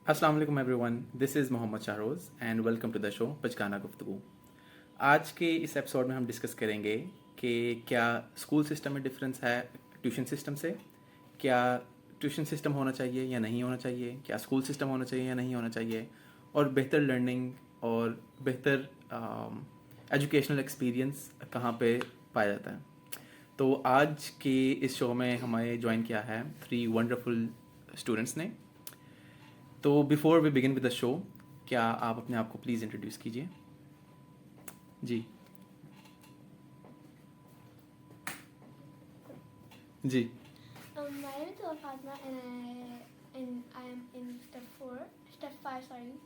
अस्सलाम वालेकुम everyone, this is Mohammad Shahroz and welcome to the show Bachkana Guftagu. आज के इस एपिसोड में हम डिस्कस करेंगे कि क्या स्कूल सिस्टम में डिफरेंस है ट्यूशन सिस्टम से, क्या ट्यूशन सिस्टम होना चाहिए या नहीं होना चाहिए, क्या स्कूल सिस्टम होना चाहिए या नहीं होना चाहिए, और बेहतर लर्निंग और बेहतर एजुकेशनल एक्सपीरियंस कहाँ पे पाया जाता है। तो आज के इस शो में हमें ज्वाइन किया है 3 वंडरफुल स्टूडेंट्स ने। तो before we begin with the show, क्या आप अपने आप को प्लीज़ इंट्रोड्यूस कीजिए। जी जी My name is Fatma and I am in step 5, sorry.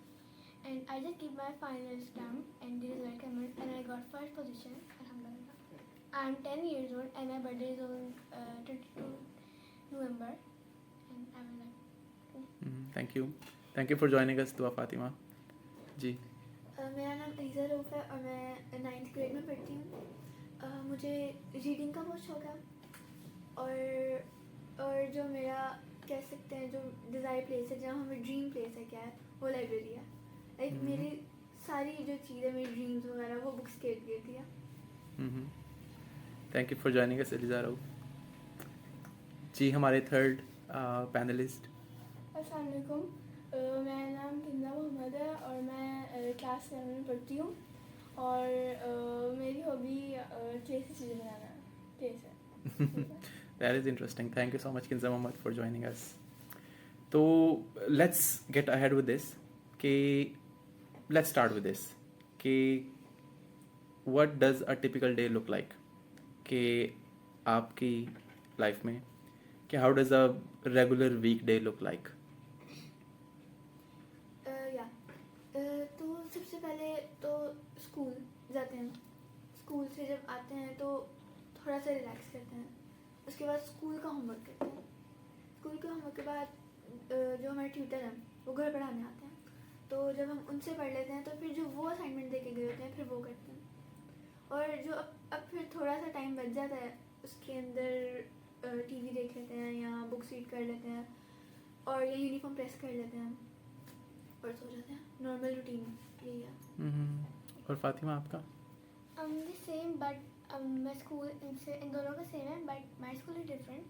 And I just gave my final exam and the result came out and I got first position. Alhamdulillah. I am 10 years old and my birthday is on 22 November. And I will thank you for joining अस दुआ फातिमा जी। मेरा नाम Aliza roof है और मैं 9th grade में पढ़ती हूँ। मुझे रीडिंग का बहुत शौक है और जो मेरा कह सकते हैं जो डिज़ायर प्लेस है, जहाँ हमें ड्रीम प्लेस है, क्या है वो लाइब्रेरी है। लाइक मेरी सारी जो चीज़ है, मेरी ड्रीम्स वगैरह वो बुक्स के इर्द गिर्द दिया। Thank you for joining us Eliza Rau ji. हमारे थर्ड पैनलिस्ट। अस्सलाम वालेकुम। मेरा नाम किंजा मोहम्मद है और मैं क्लास 7 में पढ़ती हूँ और मेरी हॉबी क्ले से चीज़ें बनाना है, क्ले से। That is interesting. Thank you so much Kinza Mohammad for joining us. तो let's get ahead with this कि लेट्स स्टार्ट विद दिस कि what does a typical day look like कि आपकी लाइफ में, कि how does a regular week day look like. तो सबसे पहले तो स्कूल जाते हैं। स्कूल से जब आते हैं तो थोड़ा सा रिलैक्स करते हैं। उसके बाद स्कूल का होमवर्क करते हैं। स्कूल के होमवर्क के बाद जो हमारे ट्यूटर हैं वो घर पढ़ाने आते हैं, तो जब हम उनसे पढ़ लेते हैं तो फिर जो वो असाइनमेंट दे के गए होते हैं फिर वो करते हैं। और जो अब फिर थोड़ा सा टाइम बच जाता है, उसके अंदर टीवी देख लेते हैं या बुक्स रीड कर लेते हैं और या यूनिफॉर्म प्रेस कर लेते हैं और सो जाते हैं। नॉर्मल रूटीन यही है। और फातिमा आपका? the same but मैं स्कूल इनसे इन दोनों का सेम है but my school is different.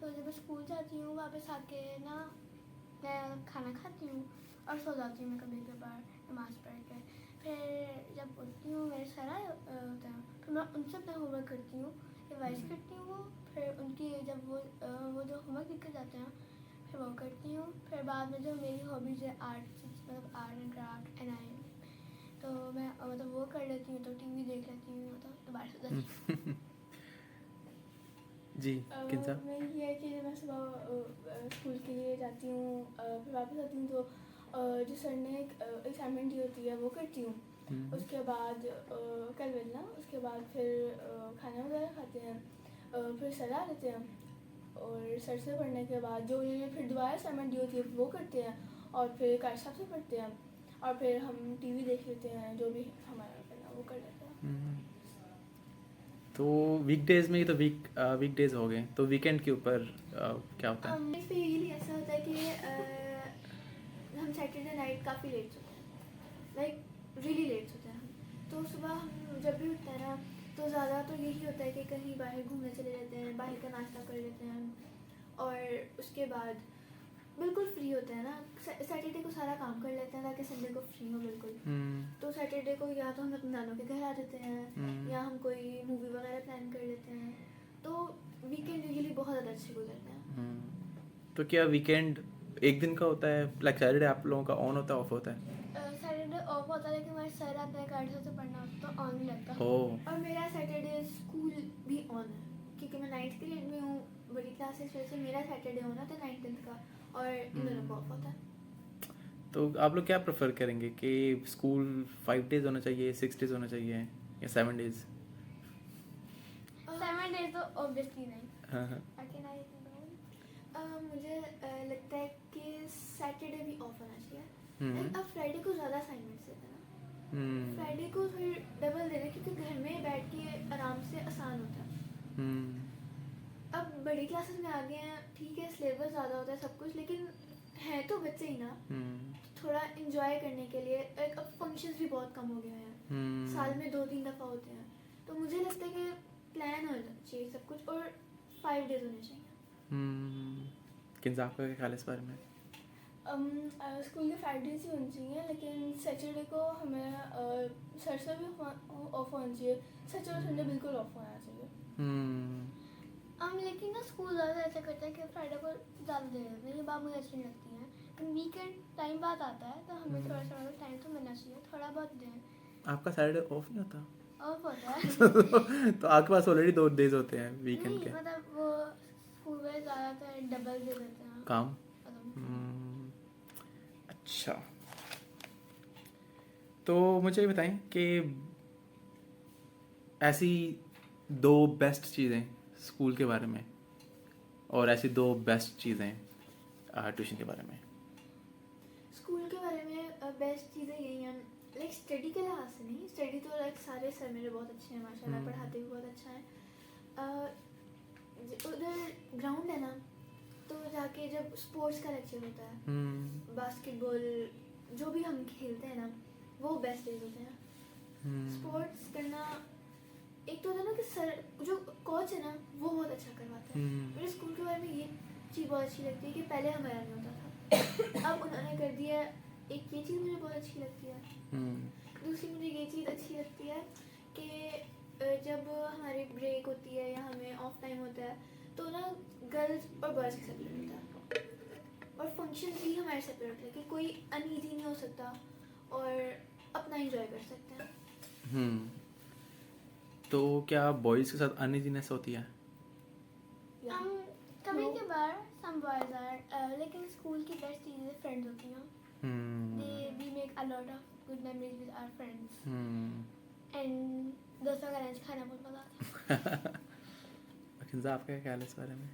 तो जब मैं स्कूल जाती हूँ वापस आके ना मैं खाना खाती हूँ और सो जाती हूँ मैं कभी कभार नमाज पढ़ के। फिर जब उठती हूँ मेरे सर होता है, फिर मैं उनसे अपना होमवर्क करती हूँ, रिवाइज करती हूँ वो। फिर उनकी जब वो जो होमवर्क लिख के जाते हैं फिर वो करती हूँ। फिर बाद में जो मेरी हॉबीज़ है मतलब art and craft and I, तो मैं मतलब वो कर लेती हूँ, तो टीवी देख लेती हूँ, तो दोबारा से जाती जी किंजा? मैं ये है कि मैं सुबह स्कूल के लिए जाती हूँ, फिर वापस आती हूँ तो जो सर ने एक असाइनमेंट दी होती है वो करती हूँ। उसके बाद कल मिलना, उसके बाद फिर खाना वगैरह खाते हैं, फिर सर आ लेते हैं और सर से पढ़ने के बाद जो उन्होंने फिर दोबारा असाइनमेंट दी होती है वो करते हैं और फिर कारी साहब से पढ़ते हैं और फिर हम टीवी देख लेते हैं, जो भी हमारा करना वो कर लेते हैं। तो वीकडेज में ही तो वीकडेज हो गए, तो वीकेंड के ऊपर क्या होता है? इस पे यूजली ऐसा होता है कि हम सैटरडे नाइट काफ़ी लेट सोते हैं, लाइक रियली लेट सोते हैं हम। तो सुबह हम जब भी उठते हैं ना तो ज़्यादा तो यही होता है कि कहीं बाहर घूमने चले जाते हैं, बाहर का नाश्ता कर लेते हैं और उसके बाद बिल्कुल फ्री होते हैं ना। सैटरडे को सारा काम कर लेते हैं ताकि संडे को फ्री हो बिल्कुल। तो सैटरडे को या तो हम अपने नानों के घर आ जाते हैं या हम कोई मूवी वगैरह प्लान कर लेते हैं। तो वीकेंड यूजुअली बहुत ज़्यादा अच्छे गुजरते हैं। तो क्या वीकेंड एक दिन का होता है, लाइक सैटरडे आप लोगों का ऑन होता है ऑफ होता है? सैटरडे ऑफ होता है लेकिन हमारे सर आते हैं गाड़ी से पढ़ना होता तो ऑन नहीं लगता। ओह, और मेरा सैटरडे स्कूल भी ऑन है क्योंकि मैं 9th ग्रेड में हूँ, बड़ी क्लासेस वजह से मेरा सैटरडे होना था 9th 10th का और इन दोनों को ऑफ होता है। तो आप लोग क्या प्रेफर करेंगे कि स्कूल 5 डेज होना चाहिए, 6 डेज होना चाहिए या 7 डेज? 7 डेज तो ऑब्वियसली नहीं। हाँ हाँ। मुझे लगता है कि सैटरडे भी ऑफ होना चाहिए। अब फ्राइडे को ज़्यादा असाइनमेंट्स देते हैं ना, फ्राइडे को फिर डबल दे दें क्योंकि घर में बैठ के आराम से आसान होता है। अब बड़ी क्लासेस में आ गए हैं, ठीक है सिलेबस ज़्यादा होता है सब कुछ, लेकिन हैं तो बच्चे ही ना, थोड़ा इंजॉय करने के लिए अब फंक्शंस भी बहुत कम हो गए हैं, साल में 2-3 दफ़ा होते हैं, तो मुझे लगता है कि प्लान होना चाहिए सब कुछ और 5 डेज होने चाहिए। किन्जा आपका क्या ख्याल है इस बारे में? स्कूल के 5 डेज ही होने चाहिए, लेकिन सैटरडे को हमें सर से भी ऑफ होना चाहिए, सैटरडे और संडे बिल्कुल ऑफ होना चाहिए। लेकिन ना स्कूल ज़्यादा ऐसा करता है कि फ्राइडे को ज़्यादा दे देते हैं, ये बात मुझे अच्छी नहीं लगती है। लेकिन वीकेंड टाइम बाद आता है तो हमें थोड़ा सा टाइम तो मिलना चाहिए, थोड़ा बहुत दें। आपका सैटरडे ऑफ नहीं होता? ऑफ होता है तो आपके पास ऑलरेडी 2 डेज होते हैं वीकेंड नहीं, के। मतलब वो स्कूल में ज़्यादातर डबल दे देते हैं काम। मतलब। अच्छा, तो मुझे बताएं कि ऐसी 2 बेस्ट चीज़ें स्कूल के बारे में और ऐसी 2 बेस्ट चीज़ें ट्यूशन के बारे में। स्कूल के बारे में बेस्ट चीज़ें यही हैं, लाइक स्टडी के लिहाज से नहीं, स्टडी तो लाइक सारे सर मेरे बहुत अच्छे हैं माशाल्लाह, पढ़ाते भी बहुत अच्छा है। उधर ग्राउंड है ना, तो जाके जब स्पोर्ट्स का लेक्चर होता है, बास्केटबॉल जो भी हम खेलते हैं ना, वो बेस्ट डेज होते हैं। स्पोर्ट्स करना एक तो होता है ना कि सर जो कोच है ना वो बहुत अच्छा करवाता है। मेरे स्कूल के बारे में ये चीज़ बहुत अच्छी लगती है कि पहले हमारा नहीं होता था, अब उन्होंने कर दिया। एक ये चीज़ मुझे बहुत अच्छी लगती है। दूसरी मुझे ये चीज़ अच्छी लगती है कि जब हमारी ब्रेक होती है या हमें ऑफ टाइम होता है तो ना गर्ल्स और बॉयज़ के सेपरेट होता है और फंक्शन भी हमारे सेपरेट होता है कि कोई अनईजी नहीं हो सकता और अपना इंजॉय कर सकते हैं। तो क्या बॉयज़ के साथ अनइजीनेस होती है? कभी कभार सम बॉयज आर, लेकिन स्कूल की बेस्ट चीज़ें फ्रेंड्स होती हैं। we make a lot of good memories with our friends and दोस्तों का लंच खाना बहुत मज़ा आता है। किन्जा आपका क्या ख्याल है इस बारे में?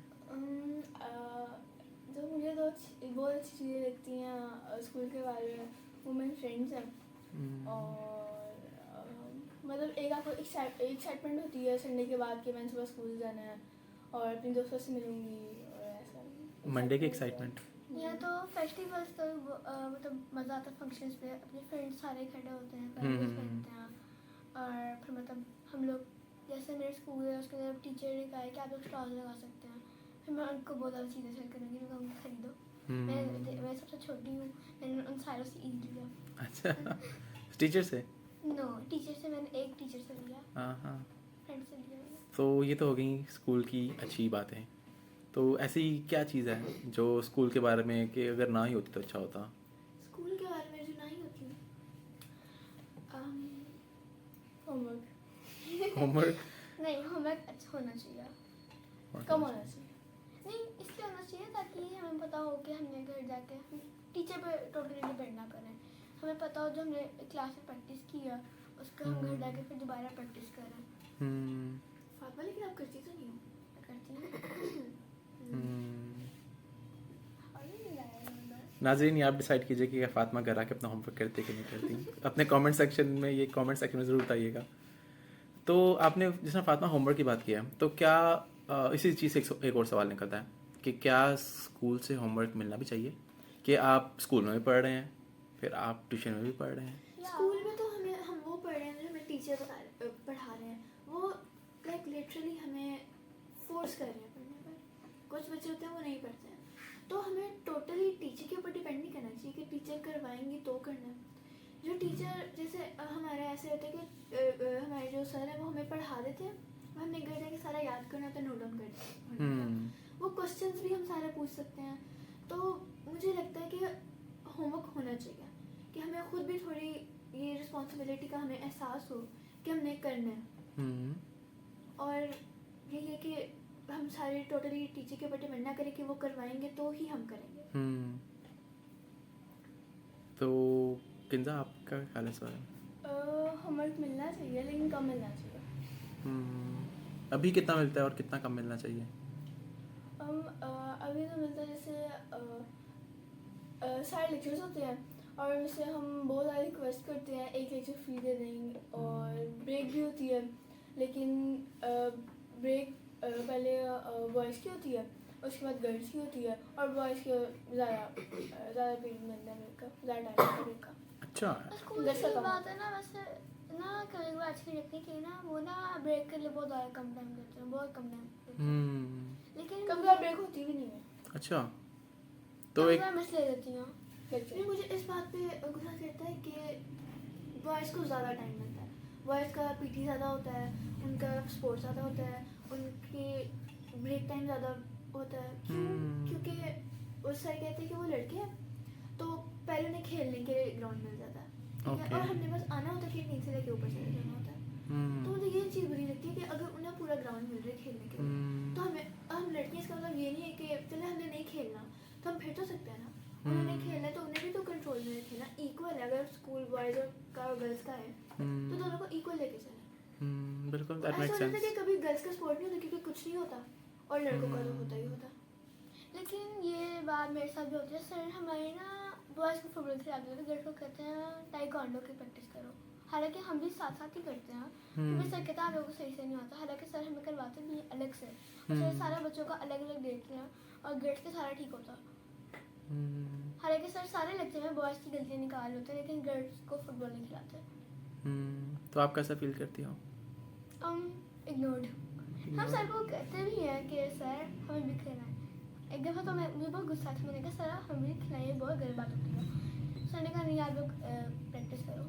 जो मुझे तो बहुत अच्छी चीज़ें लगती हैं स्कूल के बारे में, वो मेरे फ्रेंड्स हैं। और मतलब एक आपको एक्साइटमेंट होती है संडे के बाद कि मैंने सुबह स्कूल जाना है और अपने दोस्तों से मिलूंगी और ऐसा। मंडे की एक्साइटमेंट यहाँ तो फेस्टिवल्स तो मतलब मज़ा आता है, फंक्शंस पे अपने फ्रेंड्स सारे इकट्ठे होते हैं, पैरेंट्स बनते हैं और फिर मतलब हम लोग जैसे मेरे स्कूल है उसके अंदर टीचर ने कहा है कि आप लोग स्टॉल लगा सकते हैं, फिर मैं उनको बहुत ज़्यादा चीज़ें सेल करूँगी, मैं कहूँगी खरीदो। मैं सबसे छोटी हूँ, मैंने उन सारों से ईद लिया। अच्छा, टीचर से? नो, टीचर से मैंने एक टीचर से लिया, हाँ, फ्रेंड से लिया मैंने। तो ये तो हो गई स्कूल की अच्छी बातें। तो ऐसी क्या चीज़ है जो स्कूल के बारे में कि अगर ना ही होती तो अच्छा होता? स्कूल के बारे में जो ना ही होती होमवर्क नहीं, होमवर्क अच्छा होना चाहिए, कम होना चाहिए। नहीं इसलिए होना चाहिए ताकि हमें पता हो कि हमने घर जाके हम टीचर पर टोटली डिपेंड ना करें, हमें पता हो जो हमने क्लास में प्रैक्टिस किया उसको हम घर जाके फिर दोबारा प्रैक्टिस करें। फातिमा लेकिन आप करती तो नहीं हो? करती हूँ। नाज़रीन, आप डिसाइड कीजिए कि फातिमा घर आके अपना होमवर्क करती है कि नहीं करती। अपने कमेंट सेक्शन में ज़रूर बताइएगा। तो आपने जिस फातिमा होमवर्क की बात की है, तो क्या इसी चीज़ से एक और सवाल निकलता है कि क्या स्कूल से होमवर्क मिलना भी चाहिए? कि आप स्कूल में भी पढ़ रहे हैं, फिर आप ट्यूशन में भी पढ़ रहे हैं। स्कूल में तो हम वो पढ़ रहे हैं जो हमें टीचर पढ़ा रहे हैं, वो लाइक लिटरली हमें फोर्स कर रहे हैं पढ़ने पर। कुछ बच्चे होते हैं वो नहीं पढ़ते हैं, तो हमें टोटली टीचर के ऊपर डिपेंड नहीं करना चाहिए कि टीचर करवाएंगी तो करना है। जो टीचर जैसे हमारा ऐसे होता है कि हमारे जो सर है वो हमें पढ़ा देते हैं, हमने घर जाके सारा याद करना होता है, नोट डाउन करना होता है। वो क्वेश्चंस भी हम सारे पूछ सकते हैं। तो मुझे लगता है कि होमवर्क होना चाहिए कि हमें खुद भी थोड़ी ये रिस्पॉन्सिबिलिटी का हमें एहसास हो कि हमने करना है। और यही है कि हम सारे टोटली टीचर के ऊपर डिपेंड ना करें कि वो करवाएंगे तो ही हम करेंगे। तो किन्जा आपका ख्याल है इस बारे में? होमवर्क मिलना चाहिए लेकिन कम मिलना चाहिए। अभी कितना मिलता है और कितना कम मिलना चाहिए? अभी तो मिलता है जैसे सारे लेक्चर्स होते हैं और उससे हम बहुत ज़्यादा रिक्वेस्ट करते हैं एक लेक्चर फ्री दे देंगे, और ब्रेक भी होती है, लेकिन ब्रेक पहले बॉयज़ की होती है उसके बाद गर्ल्स की होती है और बॉयज़ की ज़्यादा पीरियड मिलता है मेरे को, ज़्यादा टाइम पीरियड का। अच्छा स्कूल वैसा की कम बात होता है ना, वैसे ना कभी कभी आज की देखने की ना वो ना ब्रेक के लिए बहुत ज़्यादा कम टाइम देते हैं, बहुत कम टाइम देते हैं। हम्म लेकिन कभी बार ब्रेक होती भी नहीं है अच्छा तो कभी एक बार मिस ले लेती हूँ। लेक्चर। नहीं, मुझे इस बात पे गुस्सा चढ़ता है कि बॉयज़ को ज़्यादा टाइम मिलता है। बॉयज़ का पीटी ज़्यादा होता है, उनका स्पोर्ट्स ज़्यादा होता है, उनकी ब्रेक टाइम ज़्यादा होता है। क्यों? क्योंकि वो सर कहते हैं कि वो लड़के हैं तो पहले उन्हें खेलने के ग्राउंड मिल जाता है, ठीक है, Okay. और हमने बस आना होता है कि नीचे लेके ऊपर चले जाना होता है। तो मुझे ये चीज़ बुरी लगती है कि अगर उन्हें पूरा ग्राउंड मिल रहा है खेलने के लिए तो हम लड़कियाँ, इसका मतलब ये नहीं है कि चले हमने नहीं खेलना तो हम फिर तो सकते हैं ना। उन्होंने खेलना है तो उन्हें भी तो कंट्रोल में खेलना इक्वल है। अगर स्कूल बॉयज़ का और गर्ल्स का है तो दोनों को इक्वल लेके चलें। बिल्कुल दैट ऐसा मेक्स होता है सेंस कि कभी गर्ल्स का स्पोर्ट नहीं होता क्योंकि कुछ नहीं होता और लड़कों का तो होता ही होता। लेकिन ये बात मेरे साथ भी होती है, सर हमारे ना बॉयज़ को फुटबॉल खिलाते हैं तो गर्ल्स को कहते हैं टाइकोंडो की प्रैक्टिस करो। हालांकि हम भी साथ साथ ही करते हैं, क्योंकि सर कहता है आप लोगों को सही से नहीं आता। हालांकि सर हमें करवाते भी अलग से, और सर सारे बच्चों का अलग अलग देखते हैं और गर्ल्स के सारा ठीक होता। हालांकि सर सारे लेक्चर में बॉयज़ की गलतियाँ निकाल होते हैं लेकिन गर्ल्स को फुटबॉल नहीं खिलाते। तो आप कैसा फील करती हो इग्नोर्ड। हम सर को कहते भी हैं कि सर हमें भी खेलना है। एक दफ़ा तो मुझे बहुत गुस्सा था, मैंने कहा सर हमें भी खिलाइए, बहुत गलत बात होती है। सर ने कहा नहीं आप लोग प्रैक्टिस करो।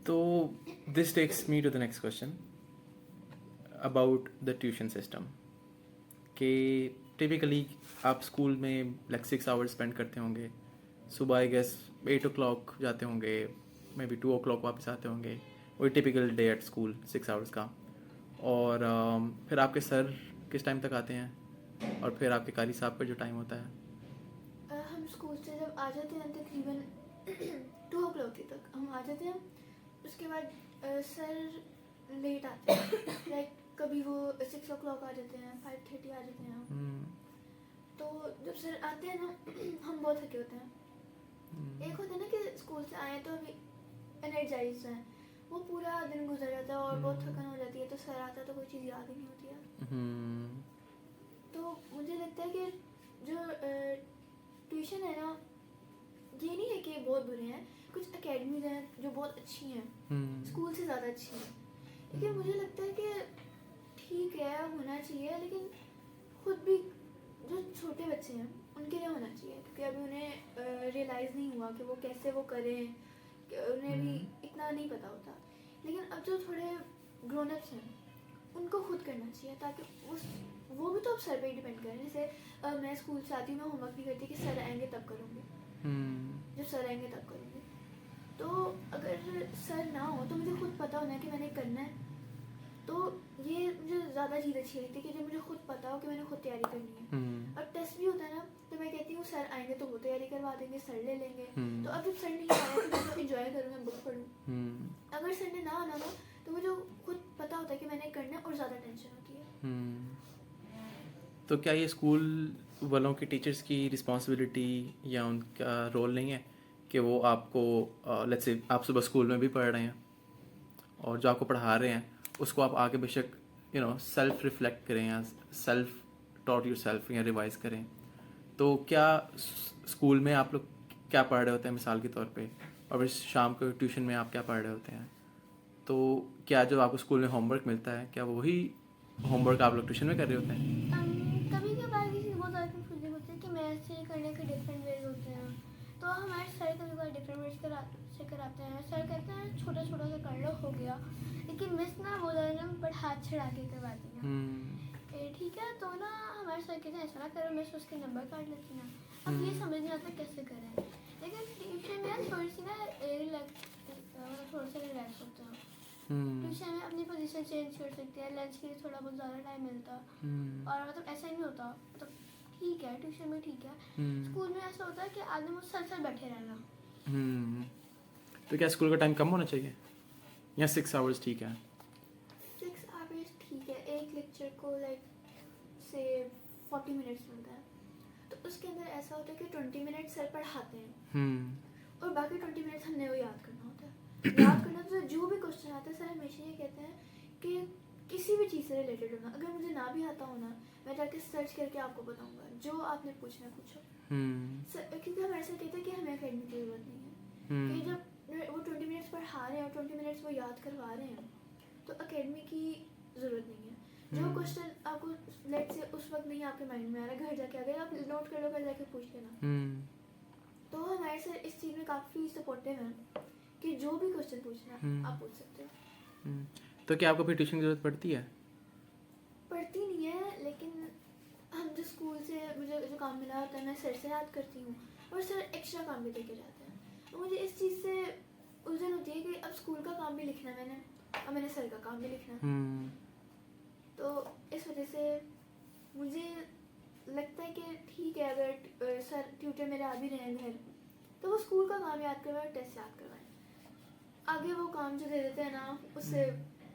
तो this takes me to the next question about the tuition system कि टिपिकली आप स्कूल में लाइक 6 आवर्स स्पेंड करते होंगे। सुबह आई गेस 8 o'clock जाते होंगे, मे बी 2 o'clock वापस आते होंगे, वही typical day at school 6 hours का। और फिर आपके सर किस टाइम तक आते हैं और फिर आपके कारी साहब का जो टाइम होता है? हम स्कूल से जब आ जाते हैं तकरीबन 2 o'clock तक हम आ जाते हैं। उसके बाद सर लेट आते हैं, लाइक कभी वो 6 o'clock आ जाते हैं, 5:30 आ जाते हैं। तो जब सर आते हैं ना हम बहुत थके होते हैं। एक होता है ना कि स्कूल से आए तो अभी एनर्जाइज हैं, वो पूरा दिन गुजर जाता है और बहुत थकान हो जाती है, तो सर आता है तो कोई चीज़ याद ही नहीं होती है। तो मुझे लगता है कि जो ट्यूशन है ना, ये नहीं है कि बहुत बुरे हैं, कुछ एकेडमीज हैं जो बहुत अच्छी हैं, स्कूल से ज़्यादा अच्छी हैं। लेकिन मुझे लगता है कि ठीक है होना चाहिए, लेकिन खुद भी जो छोटे बच्चे हैं उनके लिए होना चाहिए, क्योंकि अभी उन्हें रियलाइज़ नहीं हुआ कि वो कैसे वो करें, कि उन्हें भी इतना नहीं पता होता। लेकिन अब जो थोड़े ग्रोन अप्स हैं उनको खुद करना चाहिए, ताकि वो भी तो अब सर पे ही डिपेंड करें। जैसे मैं स्कूल से आती हूँ, मैं होमवर्क नहीं करती कि सर आएंगे तब करूँगी, जब सर आएंगे तब करूँगी। तो अगर सर ना हो तो मुझे खुद पता होना है कि मैंने करना है, तो ये मुझे ज़्यादा चीज़ अच्छी लगती है कि जब मुझे खुद पता हो कि मैंने खुद तैयारी करनी है। और टेस्ट भी होता है ना, तो मैं कहती हूँ सर आएंगे तो वो तैयारी करवा देंगे, सर ले लेंगे। तो अब जब सर नहीं आया तो मैं इंजॉय करूँ, मैं बुक पढ़ूँ। अगर सर ने ना आना हो तो मुझे खुद पता होता है कि मैंने करना है और ज़्यादा टेंशन होती है। तो क्या ये स्कूल वालों की टीचर्स की रिस्पॉन्सिबिलिटी या उनका रोल नहीं है कि वो आपको लेट्स से आप सुबह स्कूल में भी पढ़ रहे हैं और जो आपको पढ़ा रहे हैं उसको आप आगे बेशक सेल्फ रिफ्लेक्ट करें या सेल्फ टॉट योर सेल्फ या रिवाइज करें। तो क्या स्कूल में आप लोग क्या पढ़ रहे होते हैं मिसाल के तौर पे, और फिर शाम को ट्यूशन में आप क्या पढ़ रहे होते हैं? तो क्या जो आपको स्कूल में होमवर्क मिलता है क्या वही होमवर्क आप लोग ट्यूशन में कर रहे होते हैं? कभी कभार किसी बहुत ज़्यादा कंफ्यूजिंग होती है कि मैथ से करने के डिफरेंट वेज होते हैं, तो हमारे सर कभी कभार डिफरेंट वेज से कराते हैं। सर कहते हैं छोटा छोटा सा कर लो हो गया, लेकिन मिस ना वो ज़्यादा बट हाथ छड़ा के करवाती हैं। ठीक है, तो ना हमारे सर कहते हैं ऐसा ना करो, मिस उसके नंबर काट लेती ना। अब ये समझ नहीं आता कैसे करें, लेकिन ट्यूशन में थोड़ी सी ना थोड़ा सा रिलैक्स होता है। ट्यूशन में अपनी पोजीशन चेंज कर सकते हैं, लंच के लिए थोड़ा बहुत ज़्यादा टाइम मिलता और मतलब ऐसा नहीं होता, मतलब ठीक है ट्यूशन में ठीक है। स्कूल में ऐसा होता है कि आदमी मुझ सर बैठे रहना। तो क्या स्कूल का टाइम कम होना चाहिए या 6 आवर्स ठीक है? 6 आवर्स ठीक है। एक लेक्चर को लाइक से 40 मिनट्स मिलता है, तो उसके अंदर ऐसा होता है कि 20 मिनट सर पढ़ाते हैं और बाकी 20 मिनट्स हमने वो याद करना होता है। याद करना तो जो भी क्वेश्चन आता है सर हमेशा ये कहते हैं कि किसी भी चीज़ से रिलेटेड हो ना, अगर मुझे ना भी आता हो ना, मैं जाके सर्च करके आपको बताऊंगा, जो आपने पूछना पूछो। क्योंकि हमारे साथ कहते हैं कि हमें अकेडमी की ज़रूरत नहीं है, कि जब वो 20 मिनट्स पढ़ा रहे हैं और 20 मिनट्स वो याद करवा रहे हैं, तो अकेडमी की ज़रूरत नहीं है। जो क्वेश्चन आपको लेट से उस वक्त नहीं आपके माइंड में आ रहा, घर जाके अगर आप नोट कर लो, घर जाके पूछ लेना। तो हमारे सर इस चीज़ में काफ़ी सपोर्टिव हैं कि जो भी क्वेश्चन पूछना आप पूछ सकते हो। तो क्या आपको फिर ट्यूशन की ज़रूरत पड़ती है? पढ़ती नहीं है, लेकिन हम जो स्कूल से मुझे जो काम मिला होता है मैं सर से याद करती हूँ, और सर एक्स्ट्रा काम भी देके जाते हैं। तो मुझे इस चीज़ से उलझन होती है कि अब स्कूल का काम भी लिखना मैंने, अब मैंने सर का काम भी लिखना। तो इस वजह से मुझे लगता है कि ठीक है, अगर सर ट्यूटर मेरे आ भी रहे हैं घर, तो वो स्कूल का काम याद करवाएं और टेस्ट याद करवाएं। आगे वो काम जो दे देते हैं ना, उससे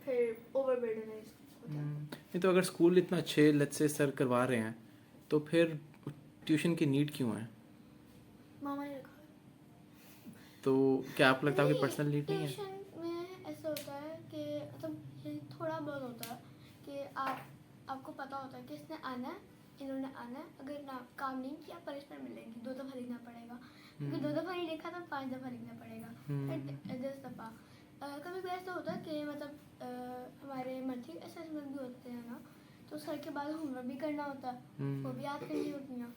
फिर ओवरबर्डनाइज होता है। नहीं तो अगर स्कूल इतना अच्छे लेट्स से सर करवा रहे हैं, तो फिर ट्यूशन की नीड क्यों है? मामा ने रखा है। तो क्या आपको लगता है आपकी नहीं, पर्सनल नीड नहीं है? ट्यूशन में ऐसा होता है कि मतलब ये थोड़ा बहुत होता है कि आपको पता होता है कि इसने आना है, इन्होंने आना है, अगर ना काम नहीं किया पनिशमेंट मिलेगी, 2 दफ़ा लिखना पड़ेगा, क्योंकि 2 दफ़ा नहीं लिखा तो 5 दफ़ा लिखना पड़ेगा, फिर 10 दफ़ा। कभी कभी ऐसा होता है कि मतलब हमारे मंथली असेसमेंट भी होते हैं ना, तो सर के बाद होमवर्क भी करना होता है, वो भी याद करनी होती हैं।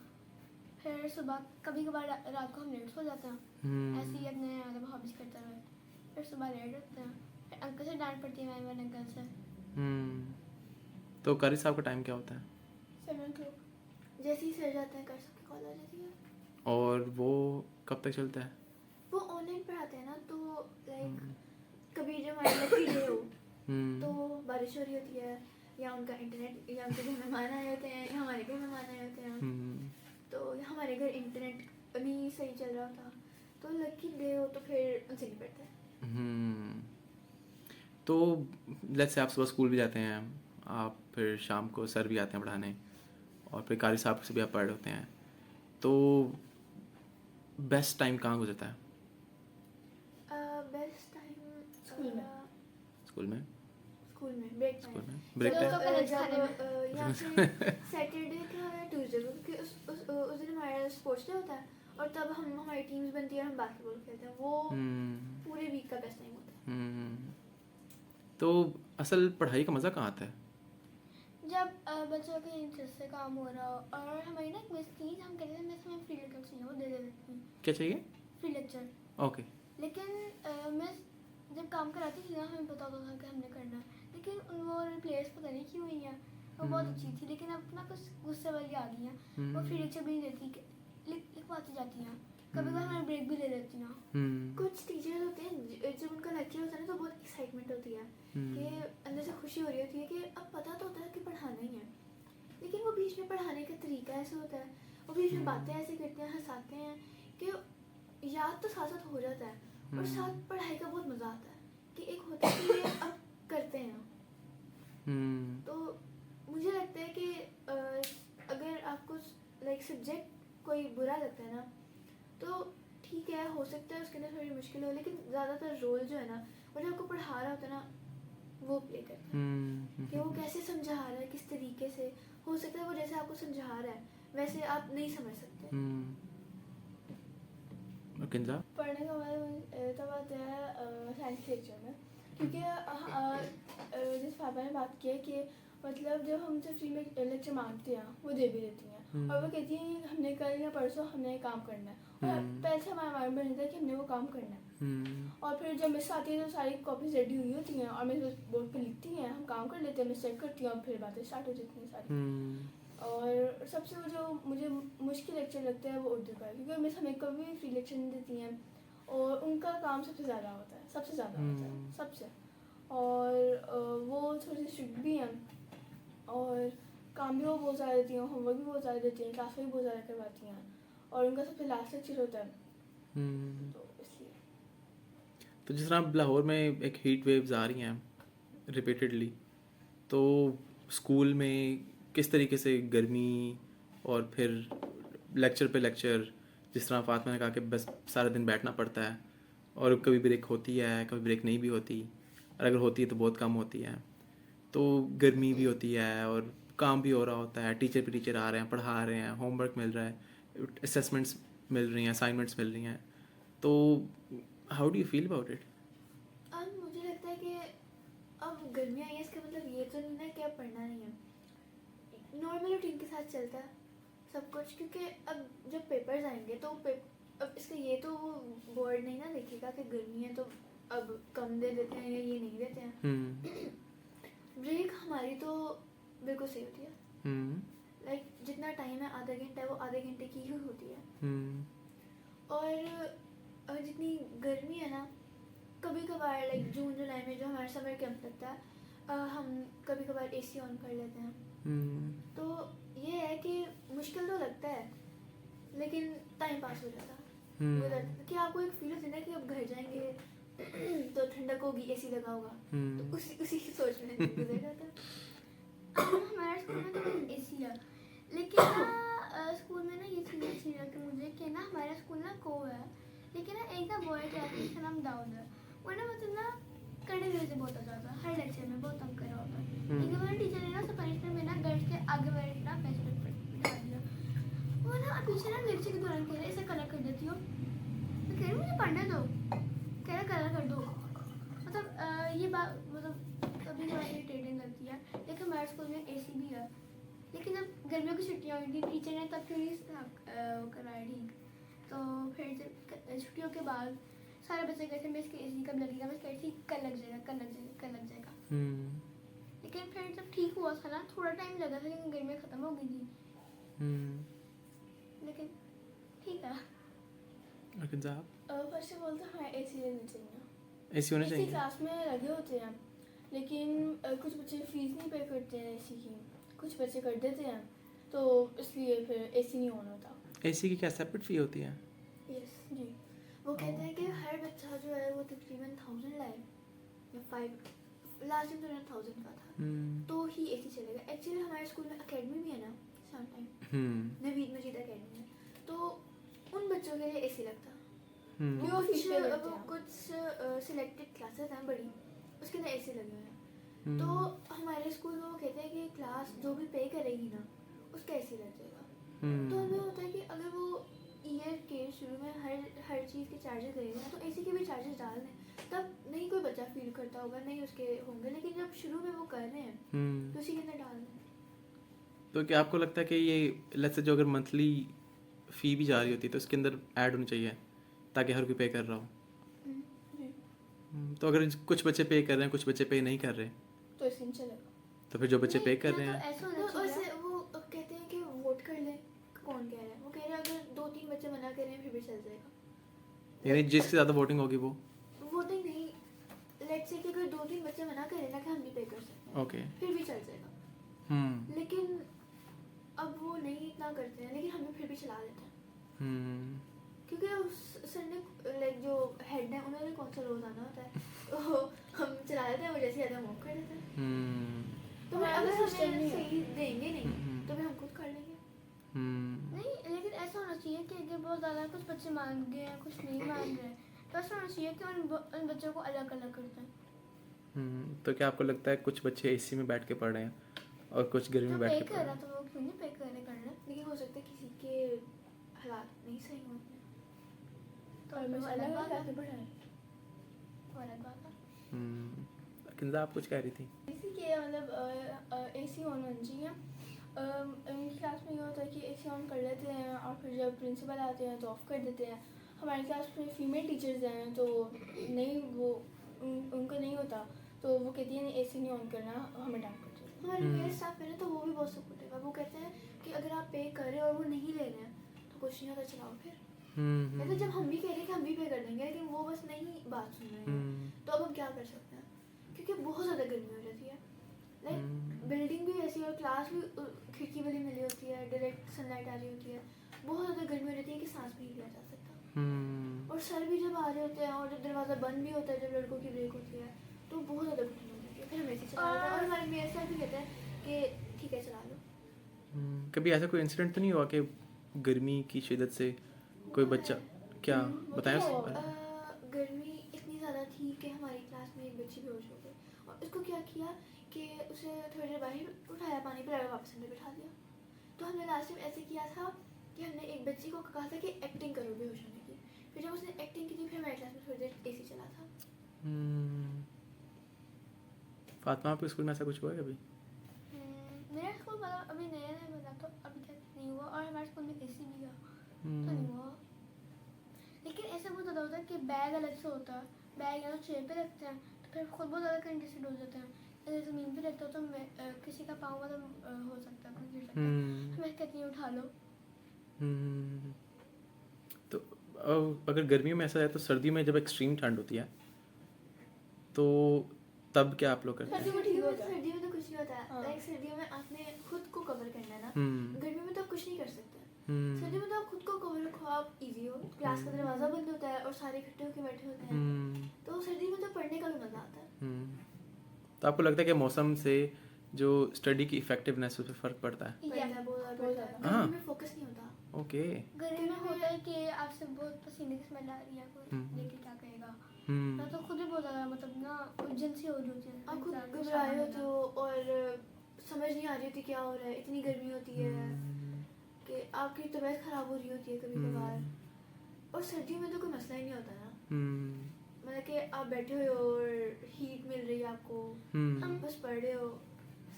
फिर सुबह कभी कभार रात को हम लेट सो जाते हैं ऐसे ही अपने मतलब हॉबीज करते हुए, फिर सुबह लेट उठते हैं, फिर अंकल से डांट पड़ती है, मैम अंकल से। तो कारी साहब का टाइम क्या होता है? 7 o'clock। जैसे ही सर जाते हैं कर सबकी कॉल आ जाती है। और वो कब तक चलता है? वो ऑनलाइन पढ़ाते हैं ना, तो लाइक कभी जो हमारे लकी डे हो तो बारिश हो रही होती है, या उनका इंटरनेट, या उनके घर मेहमान आए होते हैं, या हमारे घर मेहमान आए होते हैं, तो हमारे घर इंटरनेट नहीं सही चल रहा था, तो लकी डे हो तो फिर उनसे नहीं पड़ता है। तो लेट्स से आप सुबह स्कूल भी जाते हैं, आप फिर शाम को सर भी आते हैं पढ़ाने, और फिर कारी साहब से भी आप पढ़ होते हैं, तो बेस्ट टाइम कहाँ गुजरता है? बेस्ट टाइम स्कूल में। स्कूल में? स्कूल में ब्रेक स्कूल टाइम, में ब्रेक तो टाइम? कॉलेज खाने में। या फिर सैटरडे का या ट्यूसडे को, क्योंकि उस दिन हमारा स्पोर्ट्स डे होता है, और तब हमारी टीम्स बनती है और हम बास्केटबॉल खेलते हैं, वो पूरे वीक का बेस्ट टाइम होता है। तो असल पढ़ाई का मज़ा कहाँ आता है? जब बच्चों के इंटरेस्ट से काम हो रहा हो, और हमारी ना एक मिस थी, हम कहते थे मिस हमें फ्री लेक्चर चाहिए, वो दे देती थी क्या चाहिए? Free lecture. ओके। लेकिन मिस जब काम कराती थी ना, हमें पता होता था कि हमने करना है, लेकिन वो रिप्लेस पता नहीं क्यों हुई हैं, वो बहुत अच्छी थी, लेकिन अब ना कुछ गुस्से वाली आ गई हैं, वो फ्री लेक्चर भी नहीं देती, लिखवाती जाती हैं, कभी कभी हमें ब्रेक भी ले लेती हैं। कुछ टीचर्स होते हैं जब उनका लेक्चर होता है ना, तो बहुत एक्साइटमेंट होती है कि अंदर से खुशी हो रही होती है कि अब पता तो होता है कि पढ़ाना ही है, लेकिन वो बीच में पढ़ाने का तरीका ऐसा होता है, वो बीच में बातें ऐसे करते हैं, हंसाते हैं, कि याद तो साथ साथ हो जाता है, और साथ पढ़ाई का बहुत मज़ा आता है, कि एक होता है कि ये अब करते हैं। तो मुझे लगता है कि अगर आपको लाइक सब्जेक्ट कोई बुरा लगता है ना, तो ठीक है, हो सकता है उसके अंदर थोड़ी मुश्किल हो, लेकिन ज़्यादातर रोल जो है ना, वो जो आपको पढ़ा रहा होता है ना, वो प्ले करता है, कि वो कैसे समझा रहा है, किस तरीके से, हो सकता है वो जैसे आपको समझा रहा है वैसे आप नहीं समझ सकते। किंजा? पढ़ने का मतलब तब आता है साइंस लेक्चर में, क्योंकि जिस पापा ने बात की है कि मतलब जब हमसे फ्री में लेक्चर मांगते हैं वो दे भी देती हैं, और वो कहती हैं हमने कल या परसों हमने काम करना है, और पहले से हमारा माइंड बन जाता है कि हमने वो काम करना है, और फिर जब मिस आती है तो सारी कॉपीज रेडी हुई होती हैं, और मिस बोर्ड पे लिखती हैं, हम काम कर लेते हैं, मिस चेक करती हैं, और फिर बातें स्टार्ट हो जाती हैं सारी। और सबसे वो जो मुझे मुश्किल लेक्चर लगता है वो उर्दू का है, क्योंकि मिस हमें कभी भी फ्री लेक्चर नहीं देती हैं, और उनका काम सबसे ज़्यादा होता है, सबसे ज़्यादा होता है सबसे, और वो थोड़ी सी स्ट्रिक्ट भी हैं, और काम भी वो बहुत ज़्यादा देती हैं, होमवर्क भी बहुत ज़्यादा देती हैं, क्लास में भी बहुत ज़्यादा करवाती हैं, और उनका सबसे लास्ट लेक्चर होता है, तो इसलिए। तो जिस तरह लाहौर में एक हीट वेव्स आ रही हैं रिपीटेडली, तो स्कूल में किस तरीके से गर्मी और फिर लेक्चर पे लेक्चर, जिस तरह फातिमा ने कहा कि बस सारा दिन बैठना पड़ता है, और कभी ब्रेक होती है, कभी ब्रेक नहीं भी होती, और अगर होती है तो बहुत कम होती है, तो गर्मी भी होती है और काम भी हो रहा होता है, टीचर आ रहे हैं, पढ़ा रहे हैं, होमवर्क मिल रहा है, असेसमेंट्स मिल रही हैं, असाइनमेंट्स मिल रही हैं, तो how do you feel about it? अब मुझे लगता है कि अब गर्मियाँ आई हैं, इसका मतलब ये तो नहीं ना कि अब पढ़ना नहीं है। नॉर्मल रूटीन के साथ चलता है सब कुछ, क्योंकि अब जब पेपर्स आएंगे तो अब इसका ये तो वो बोर्ड नहीं ना देखेगा कि गर्मी है तो अब कम दे देते हैं या ये नहीं देते हैं। ब्रेक हमारी तो बिल्कुल सही होती है, लाइक जितना टाइम है आधा घंटा है वो आधे घंटे की ही होती है। और जितनी गर्मी है ना, कभी कभार लाइक जून जुलाई में जो हमारा समर कैंप लगता है, हम कभी कभार एसी ऑन कर लेते हैं। तो ये है कि मुश्किल तो लगता है लेकिन टाइम पास हो जाता है। कि आपको एक फील होता है ना कि अब घर जाएंगे तो ठंडक होगी, एसी लगा होगा, तो उसी की सोच में गुजर जाता है। हमारे स्कूल में तो एसी है, लेकिन ना स्कूल में ना ये चीज़ अच्छी लगी मुझे कि ना हमारा स्कूल ना को है, लेकिन ना एक ना बॉय है जिसका नाम दाऊद है, वो ना मतलब ना कड़े दिल से बहुत आता था, हर लेक्चर में बहुत तंग कर रहा होता है। लेकिन वो टीचर ने ना उसे पनिशमेंट में ना गर्ल्स के आगे बैठना बेंच पर बिठा दिया। वो ना पीछे ना लेक्चर के दौरान कह रहा है इसे कलर कर देती हो, तो कह रही मुझे पढ़ने दो, कह रहा कलर कर दो। मतलब ये बात मतलब कभी कभार इरिटेटिंग लगती है। लेकिन हमारे स्कूल में एसी भी है, लेकिन जब गर्मियों की छुट्टियाँ हुई थी टीचर ने तब क्यों नहीं वो कराया ठीक। तो फिर जब छुट्टियों के बाद सारे बच्चे कहते मैं इसके एसी कब लगेगा, मैं कहती कल लग जाएगा कल लग जाएगा कल लग जाएगा। लेकिन फिर जब ठीक हुआ था ना, थोड़ा टाइम लगा था लेकिन गर्मियाँ ख़त्म हो गई थी। लेकिन ठीक है। लेकिन साहब फर्स्ट ऑफ ऑल तो हमें एसी लेना चाहिए, ऐसी होना चाहिए। क्लास में लगे होते हैं, लेकिन कुछ बच्चे फीस नहीं पे करते हैं एसी की, कुछ बच्चे कर देते हैं, तो इसलिए फिर एसी नहीं ऑन होता। एसी की क्या सेपरेट फी होती है? यस जी, वो कहते हैं कि हर बच्चा जो है वो तकरीबन 1000 लाए या 5 लास्ट टाइम तो 1000 का था, तो ही एसी चलेगा। एक्चुअली हमारे स्कूल में एकेडमी भी है ना शाम टाइम, नवीद मजीद एकेडमी है, तो उन बच्चों के लिए एसी लगता है। वो कुछ सिलेक्टेड क्लासेस हैं बड़ी, उसके अंदर एसी लगे हुए हैं। तो हमारे स्कूल में वो कहते हैं कि क्लास जो भी पे करेगी ना उसका एसी लग जाएगा। तो हमें होता है कि अगर वो ईयर के शुरू में हर चीज़ के चार्जेस करेंगे ना, तो एसी के भी चार्जेस डाल दें, तब नहीं कोई बच्चा फील करता होगा, नहीं उसके होंगे, लेकिन जब शुरू में वो कर रहे हैं तो उसी के अंदर डाल दें। तो क्या आपको लगता है कि ये लेट्स से जो अगर मंथली फ़ी भी जा रही होती है तो इसके अंदर ऐड होनी चाहिए ताकि हर कोई पे कर रहा हो? तो अगर कुछ बच्चे पे कर रहे हैं कुछ बच्चे पे नहीं कर रहे तो इसलिए चलेगा। तो फिर जो बच्चे पे कर रहे तो हैं ऐसा होना चाहिए। वो कहते हैं कि वोट कर ले, कौन कह रहा है, वो कह रहे हैं अगर 2-3 बच्चे मना कर रहे हैं फिर भी चल जाएगा। यानी जिससे ज़्यादा वोटिंग होगी वो वोटिंग नहीं, लेट्स से कि अगर 2-3 बच्चे मना करें ना कि हम नहीं पे कर सकते, ओके फिर भी चल जाएगा। लेकिन अब वो नहीं इतना करते हैं, लेकिन हमें फिर भी चला देते हैं, क्योंकि उस संडे लाइक जो हेड है उन्होंने कौन सा रोज आना होता है, तो हम चला देते हैं, वो जैसे ज़्यादा मौका कर देते हैं। तो अगर हमें सही देंगे नहीं तो फिर हम खुद कर लेंगे। नहीं, लेकिन ऐसा होना चाहिए कि अगर बहुत ज़्यादा कुछ बच्चे मांग गए हैं कुछ नहीं मांग रहे, तो ऐसा होना चाहिए कि उन बच्चों को अलग अलग करते हैं। तो क्या आपको लगता है कुछ बच्चे एसी में बैठ के पढ़ रहे हैं और कुछ गर्मी में जो बैठ पे के पढ़ कर रहे रहा हैं? तो वो क्यों नहीं पे कर रहे। लेकिन हो सकता है किसी के हालात नहीं सही होते हैं, तो और वो मुझे अलग अलग बात है, अलग पढ़ाएं। वो अलग बात है। किंजा आप कुछ कह रही थी? इसी के मतलब एसी ऑन होना चाहिए। उनकी क्लास में ये होता है कि एसी ऑन कर लेते हैं और फिर जब प्रिंसिपल आते हैं तो ऑफ कर देते हैं। हमारी क्लास में फीमेल टीचर्स हैं तो नहीं वो उनका नहीं होता, तो वो कहती है एसी नहीं ऑन करना, हमें डांट पड़ती है। हमारे मेरे स्टाफ है ना, तो वो भी बहुत सपोर्टिव है। वो कहते हैं कि अगर आप पे कर रहे हो और वो नहीं ले रहे हैं तो कुछ नहीं होता, चलाओ फिर। मतलब जब हम भी कह रहे हैं कि हम भी पे कर देंगे, लेकिन वो बस नहीं बात सुन रहे हैं, तो अब हम क्या कर सकते हैं, क्योंकि बहुत ज़्यादा गर्मी हो जाती है। लाइक बिल्डिंग भी ऐसी और क्लास भी खिड़की वाली मिली होती है, डायरेक्ट सनलाइट आ रही होती है, बहुत ज़्यादा गर्मी हो जाती है कि सांस भी नहीं लिया जा सकता। और सर भी जब आ रहे होते हैं और जब दरवाज़ा बंद भी होता है, जब लड़कों की ब्रेक होती है, तो बहुत ज़्यादा घुटन हो जाती है। फिर हम ऐसे चला लेते हैं और हमारे मेयर सर भी कहते हैं कि ठीक है चला लो। कभी ऐसा कोई इंसिडेंट तो नहीं हुआ कि गर्मी की शिद्दत से कोई बच्चा क्या बताया उसके बारे में? गर्मी इतनी ज़्यादा थी कि हमारी क्लास में एक बच्ची बेहोश हो गई, और उसको क्या किया कि उसे थोड़ी देर बाहर उठाया, पानी पिलाया, वापस अंदर बिठा दिया। तो हमने लास्ट टाइम ऐसे किया था कि हमने एक बच्ची को कहा था कि एक्टिंग करो बेहोश होने की। फिर जब उसने एक्टिंग की थी, फिर हमारी क्लास में थोड़ी देर AC चला था। फातिमा, आपके स्कूल में ऐसा कुछ हुआ है कभी? मेरा स्कूल मतलब अभी नया नया बना तो अभी तक नहीं हुआ, और हमारे स्कूल में AC भी था तो हम्म, नहीं हुआ। लेकिन ऐसा बहुत ज़्यादा होता है कि बैग अलग से होता है, बैग या तो चेयर पे रखते हैं तो फिर खुद बहुत ज़्यादा कंजेस्टेड हो जाते हैं। अगर ज़मीन पे रखते हो तो किसी का पाँव मतलब हो सकता है, कोई गिर सकता है, हम्म, तो मैं कहती हूँ उठा लो। हम्म। तो अगर गर्मियों में ऐसा है तो सर्दियों में जब एक्सट्रीम ठंड होती है तो तब क्या आप लोग करते हैं? सर्दियों में तो कुछ नहीं होता है। हाँ। लाइक सर्दियों में आपने खुद को कवर करना है ना। हम्म, गर्मियों में तो आप कुछ नहीं कर सकते। हम्म, सर्दियों में तो आप खुद को कवर रखो, आप इजी हो, क्लास का दरवाज़ा बंद होता है और सारे इकट्ठे होकर बैठे होते हैं। हम्म, तो सर्दी में तो पढ़ने का भी मज़ा आता है। हम्म। तो आपको लगता है कि मौसम से जो स्टडी की इफेक्टिवनेस उस पर फ़र्क पड़ता है? पढ़ता है, बहुत ज़्यादा बहुत पढ़ता है। हाँ। गर्मी में फोकस नहीं होता। ओके। गर्मी में होता है कि आपसे बहुत पसीने की स्मेल आ रही है, कोई लेके क्या कहेगा। मैं तो खुद ही बहुत ज़्यादा मतलब ना उलझन सी हो रही होती है, आप खुद इंसान को घबराए सामान होते लेना। हो और समझ नहीं आ रही होती क्या हो रहा है, इतनी गर्मी होती है कि आपकी तबीयत ख़राब हो रही होती है कभी कभार। और सर्दियों में तो कोई मसला ही नहीं होता ना, मतलब कि आप बैठे हुए हो और हीट मिल रही है आपको, बस पढ़ रहे हो।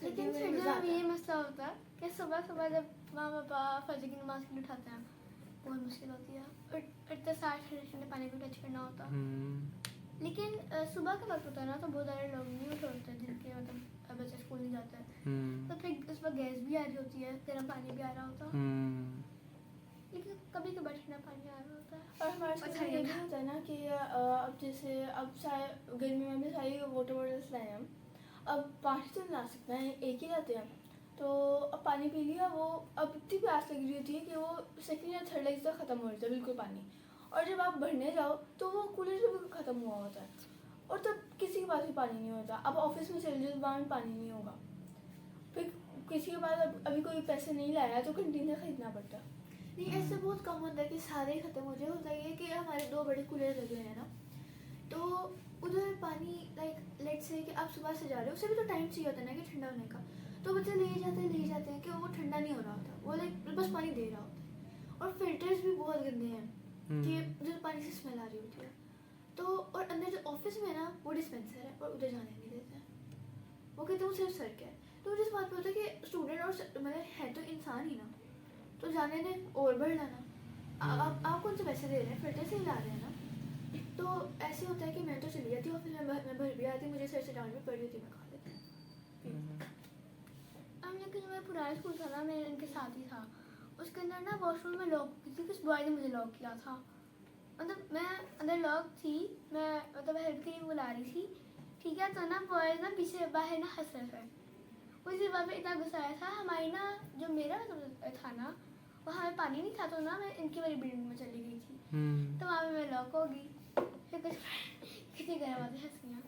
लेकिन में सर्दियों मज़ा में आता ये है। मसला होता है कि सुबह सुबह जब माँ पापा फजर की नमाज के लिए उठाते हैं बहुत मुश्किल होती है, और इतने सारे ठंडे ठंडे पानी को टच करना होता है। लेकिन सुबह का वक्त होता है ना तो बहुत सारे लोग नहीं उठे होते हैं जिनके मतलब बच्चे स्कूल नहीं जाते हैं, तो फिर उस वक्त गैस भी आ रही होती है, गर्म पानी भी आ रहा होता है, लेकिन कभी कभार ठंडा पानी आ रहा होता है। और हमारे स्कूल में ये भी होता है ना कि अब जैसे अब शायद गर्मी में भी सारी वाटर बॉटल्स लाए हम, अब पानी तो ला सकते हैं, एक ही लाते हैं, तो अब पानी पी लिया, वो अब इतनी प्यास लग रही होती है कि वो सेकंड या थर्ड लेग तक ख़त्म हो जाता है बिल्कुल पानी, और जब आप भरने जाओ तो वो कूलर से भी ख़त्म हुआ होता है, और तब किसी के पास भी पानी नहीं होता। अब ऑफिस में चले जाओ, वहाँ में पानी नहीं होगा, फिर किसी के पास अभी कोई पैसे नहीं लाया तो कैंटीन से खरीदना पड़ता है। नहीं, ऐसे बहुत कम होता है कि सारे ही ख़त्म हो जाए। होता ये कि हमारे 2 बड़े कूलर लगे हुए हैं ना, तो उधर पानी लाइक लेट से कि आप सुबह से जा रहे हो, उससे भी तो टाइम चाहिए होता है ना कि ठंडा होने का, तो बच्चे ले जाते हैं कि वो ठंडा नहीं हो रहा होता, वो लाइक बस पानी दे रहा होता है। और फिल्टर्स भी बहुत गंदे हैं कि उधर पानी से स्मेल आ रही होती है। तो और अंदर जो ऑफिस में है ना वो डिस्पेंसर है और उधर जाने नहीं देते हैं, वो कहते हैं वो सिर्फ सर क्या है। तो जिस बात पे होता है कि स्टूडेंट और मतलब है तो इंसान ही ना, तो जाने दें और बढ़ लाना। आप कौन से पैसे दे रहे हैं, फिल्टर से ही ला रहे हैं ना। तो ऐसे होता है कि मैं तो चली जाती हूँ ऑफिस में, मैं भर भी आती, मुझे सर से डांट भी पड़ी होती, मैं खा लेती हूँ। लेकिन जो मेरा पुराना स्कूल था ना, मेरे इनके साथ ही था, उसके अंदर ना वॉशरूम में लॉक किसी कुछ बॉय ने मुझे लॉक किया था, मतलब मैं अंदर लॉक थी, मैं मतलब हेल्प के लिए बुला रही थी, ठीक है, तो ना बॉयज ना पीछे बाहर ना हंस रहे थे। उसी बात पे इतना गुस्सा आया था, हमारी ना जो मेरा मतलब था ना वहाँ में पानी नहीं था, तो ना मैं इनकी वाली बिल्डिंग में चली गई थी, तो वहाँ पे मैं लॉक होगी, फिर कुछ कितनी गर्म आती हंसियाँ।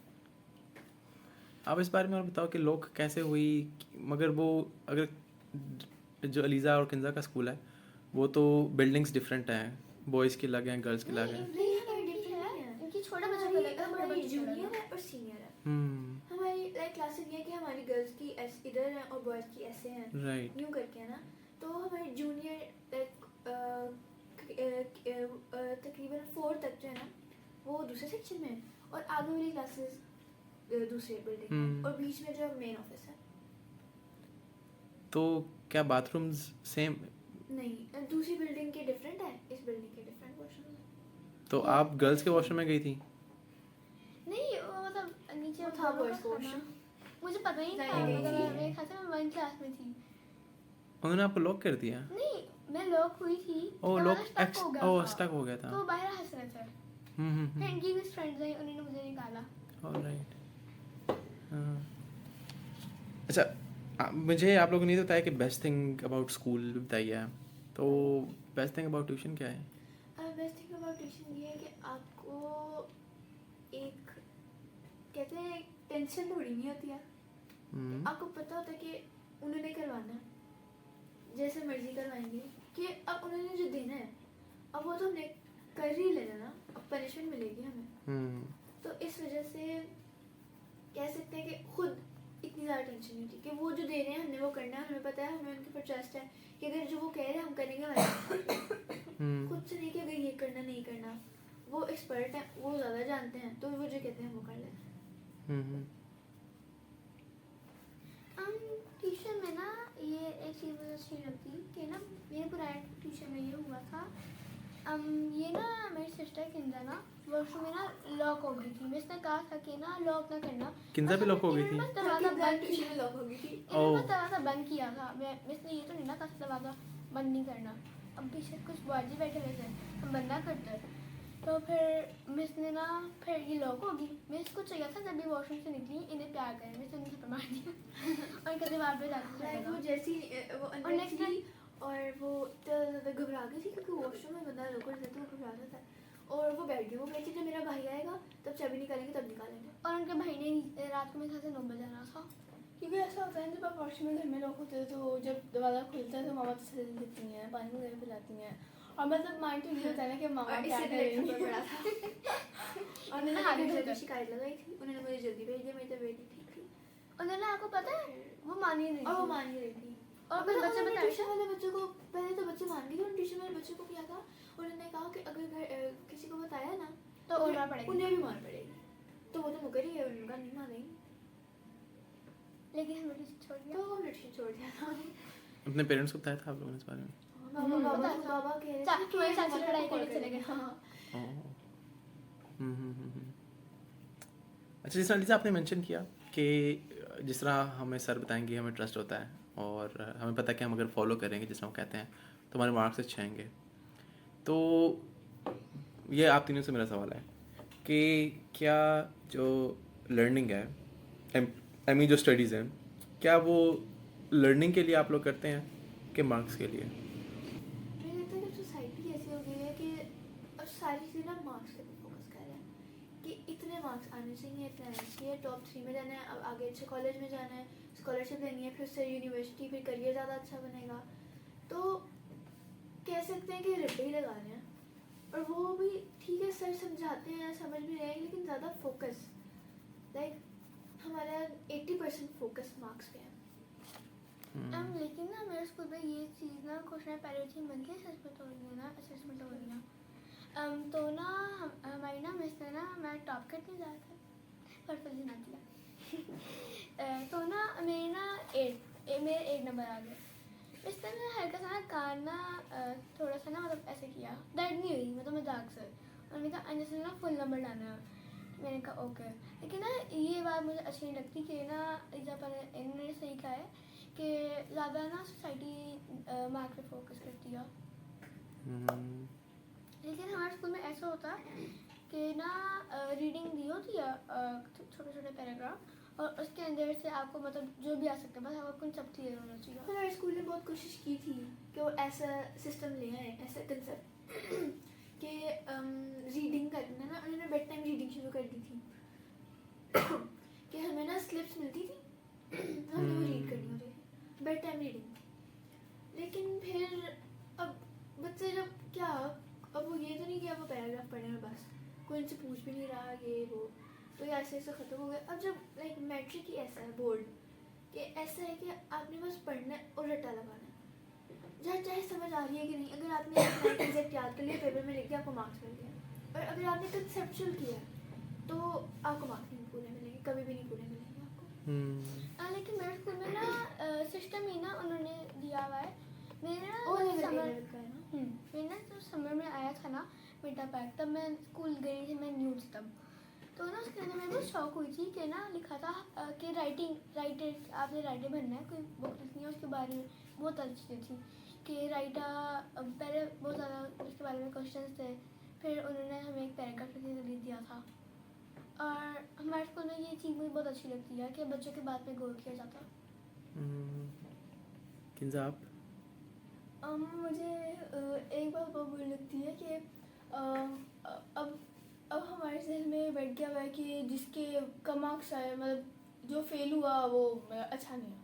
आप इस बारे में और बताओ कि लॉक कैसे हुई, मगर वो अगर जो अलीज़ा और किंजा का स्कूल है वो तो बिल्डिंग्स डिफरेंट हैं, बॉयज़ की अलग हैं, गर्ल्स की अलग हैं। नहीं, हमारी डिफरेंट नहीं है। इनकी छोटा बच्चा का लगा, बड़ा हमारी बच्चा जूनियर लगा। है और सीनियर है। हमारी लाइक क्लासेस ये है कि हमारी गर्ल्स की इधर हैं और बॉयज़ की ऐसे हैं, राइट। यूँ करके है ना। तो हमारी जूनियर लाइक तकरीबन 4 तक जो है ना वो दूसरे सेक्शन में है, और आगे वाली क्लासेस दूसरे बिल्डिंग में, और बीच में जो मेन ऑफिस है। तो क्या बाथरूम्स सेम? नहीं, दूसरी बिल्डिंग के डिफरेंट है, इस बिल्डिंग के डिफरेंट वॉशरूम है। तो आप गर्ल्स के वॉशरूम में गई थी? नहीं, वो मतलब नीचे वो था दोनों boys का था washroom। ना। मुझे पता ही नहीं था, नहीं, मतलब नहीं। मेरे ख्याल से मैं 1 क्लास में थी। उन्होंने आपको लॉक कर दिया? नहीं, मैं लॉक हुई थी, ओ तो लॉक मैं स्टक हो गया था, स्टक हो गया था। तो बाहर हंस रहे थे, फिर इनकी कुछ फ्रेंड्स आई, उन्होंने मुझे निकाला। ऑलराइट। अच्छा, मुझे आप लोगों ने तो बताया कि बेस्ट थिंग अबाउट स्कूल बताइए है, तो बेस्ट थिंग अबाउट ट्यूशन क्या है? बेस्ट थिंग अबाउट ट्यूशन ये है कि आपको एक कहते हैं टेंशन थोड़ी नहीं होती है। आपको पता होता है कि उन्होंने करवाना है, जैसे मर्जी करवाएंगे, कि अब उन्होंने जो देना है अब वो तो हमने कर ही लेना ना, अब पनिशमेंट मिलेगी हमें। तो इस वजह से कह सकते हैं कि खुद इतनी ज़्यादा टेंशन नहीं होती कि वो जो दे रहे हैं हमने वो करना है, हमें पता है, हमें उनके ऊपर ट्रस्ट है कि अगर जो वो कह रहे हैं हम करेंगे वैसे खुद से नहीं कि अगर ये करना नहीं करना, वो एक्सपर्ट हैं, वो ज़्यादा जानते हैं, तो वो जो कहते हैं वो कर लेते हैं। ट्यूशन में ना ये एक चीज़ मुझे अच्छी लगती कि ना मेरे पुराने ट्यूशन में ये हुआ था। ये ना मेरी सिस्टर किंजा ना वॉशरूम में ना लॉक हो गई थी। मिस ने कहा था कि ना लॉक ना करना। किंजा भी लॉक हो गई थी? इन्होंने बस दरवाज़ा बंद ट्यूशन किया, में लॉक हो गई थी। इन्होंने बस दरवाज़ा बंद किया था। मिस ने ये तो नहीं ना कहा दरवाज़ा बंद नहीं करना। अब पीछे कुछ बॉयज बैठे हुए थे, हम बंद ना करते, तो फिर मिस ने ना फिर ये लॉक होगी। मिस को चाहिए था जब भी वॉशरूम से निकली इन्हें प्यार करें, मिस ने उन्हें थप्पड़ मार दिया और इनका दीवार पे लाइक वो जाकर जैसी वो और अंदर next थी और वो तो घबरा गई थी क्योंकि वॉशरूम में बंदा लॉक कर देता, वो घबरा जाता है और वो बैठ गई। वो कहती जब मेरा भाई आएगा तब चाबी निकालेंगे तब निकालेंगे। और उनके भाई ने रात को मेरे ख्याल से 9 बजे आना था। क्योंकि ऐसा होता है जब आप वॉशरूम में घर में लोग होते हैं तो जब दरवाज़ा खुलता है तो मामा तसल्ली देती हैं, पानी वगैरह पिलाती हैं, और मतलब माइंड तो ये होता है ना कि मामा और क्या इससे करेंगी। भी बड़ा था और मैंने हाथ घर धोते से हैं। शिकायत लगाई थी, उन्होंने मुझे जल्दी भेज दिया, मेरी तबीयत नहीं ठीक थी उन्होंने आपको पता है वो मान ही नहीं और वो थी। मान ही रही थी। और कुछ बच्चे उन्होंने बताए ट्यूशन वाले बच्चों को, पहले तो बच्चे मान गए थे, ट्यूशन वाले बच्चों को क्या था, उन्होंने कहा कि अगर किसी को बताया ना तो और मार पड़ेगी। उन्हें भी मार पड़ेगी। तो वो तो मुकर ही है, उनका नहीं मानेंगे, लेकिन हमने ट्यूशन छोड़ दिया। तो वो ट्यूशन छोड़ दिया था। अपने पेरेंट्स को बताया था आप लोगों ने इस बारे में? बाबा कह रहे थे कि तुम्हारे साथ मम्मा लड़ाई को करने कॉल चले गए। करेंगे। हाँ ओह। अच्छा, जिस तरह आपने मेंशन किया कि जिस तरह हमें सर बताएंगे हमें ट्रस्ट होता है और हमें पता है कि हम अगर फॉलो करेंगे जिस तरह वो कहते हैं तो हमारे मार्क्स अच्छे आएंगे, तो ये आप तीनों से मेरा सवाल है कि क्या जो लर्निंग है आई मीन जो स्टडीज़ हैं, क्या वो लर्निंग के लिए आप लोग करते हैं कि मार्क्स के लिए? मुझे लगता है कि सोसाइटी ऐसी हो गई है कि अब सारी चीज़ें ना मार्क्स पे फोकस कर रहे हैं कि इतने मार्क्स आने चाहिए, इतने आने चाहिए, टॉप 3 में जाना है, अब आगे अच्छे कॉलेज में जाना है, स्कॉलरशिप लेनी है, फिर उससे यूनिवर्सिटी, फिर करियर ज़्यादा अच्छा बनेगा। तो कह सकते हैं कि रट्टे ही लगा रहे हैं, और वो भी ठीक है, सर समझाते हैं, समझ भी रहे हैं, लेकिन ज़्यादा फोकस लाइक हमारा 80% फोकस मार्क्स पे है। लेकिन ना मेरे स्कूल में ये चीज़ ना कुछ ना पहले थी मन के असेसमेंट हो रही है ना, असेसमेंट हो रही है। तो ना हमारी ना मिस ने ना मैं टॉप करने जा रहा था पर फर्जी ना दिया। तो ना मेरे 8 नंबर आ गए। इस तरह ना हल्का सा ना कान ना थोड़ा सा ना मतलब ऐसे किया, दर्द नहीं हुई, मतलब मजाक से। उन्होंने कहा अंदर से ना फुल नंबर लाना है। मैंने कहा ओके, लेकिन ना ये बात मुझे अच्छी नहीं लगती कि ना जब इन्होंने सही कहा है कि ज़्यादा ना सोसाइटी मार्क पे फोकस करती है। लेकिन हमारे स्कूल में ऐसा होता कि ना रीडिंग दी होती है, छोटे छोटे पैराग्राफ, और उसके अंदर से आपको मतलब जो भी आ सकता है, बस आपको उन सब क्लियर होना चाहिए। हमारे स्कूल ने बहुत कोशिश की थी कि वो ऐसा सिस्टम ले आए, ऐसा कंसेप्ट कि रीडिंग करना ना, उन्होंने बेड टाइम रीडिंग शुरू कर दी थी कि हमें ना स्लिप्स मिलती थी, हमने वो रीड करनी होती थी, बेड टाइम रीडिंग। लेकिन फिर अब बच्चे जब क्या, अब वो ये तो नहीं कि अब वो पैराग्राफ पढ़े और बस कोई इनसे पूछ भी नहीं रहा ये वो, तो ये ऐसे ऐसे ख़त्म हो गया। अब जब लाइक मैट्रिक ही ऐसा है, बोर्ड कि ऐसा है कि आपने बस पढ़ना है और रट्टा लगाना है, जहाँ चाहे समझ आ रही है कि नहीं। अगर आपने एग्जैक्ट याद कर लिया, पेपर में लिख दिया, आपको मार्क्स मिल गया। और अगर आपने कंसेप्चुअल किया तो आपको मार्क्स नहीं पूरे मिलेंगे, कभी भी नहीं पूरे मिलेंगे आपको। लेकिन मेरे स्कूल में ना सिस्टम ही ना उन्होंने दिया हुआ है। मेरे ना और जब समर मेरे ना जब समर में आया था ना मीटा पैक, तब मैं स्कूल गई थी, मैं न्यूज़ तब तो ना उसके अंदर मेरे को शौक हुई थी कि ना लिखा था कि राइटर आपने राइटर बनना है, कोई बुक लिखनी है, उसके बारे में बहुत अच्छी चीज़ें थी कि राइटर पहले बहुत ज़्यादा उसके बारे में क्वेश्चंस थे, फिर उन्होंने हमें एक पैराग्राफ लिख दिया था। और हमारे स्कूल में ये चीज़ मुझे बहुत अच्छी लगती है कि बच्चों के बात में गौर किया जाता। किंजा आप? मुझे एक बात बहुत बुरी लगती है कि अब हमारे जहन में बैठ गया हुआ है कि जिसके कम मार्क्स आए, मतलब जो फेल हुआ वो अच्छा नहीं है,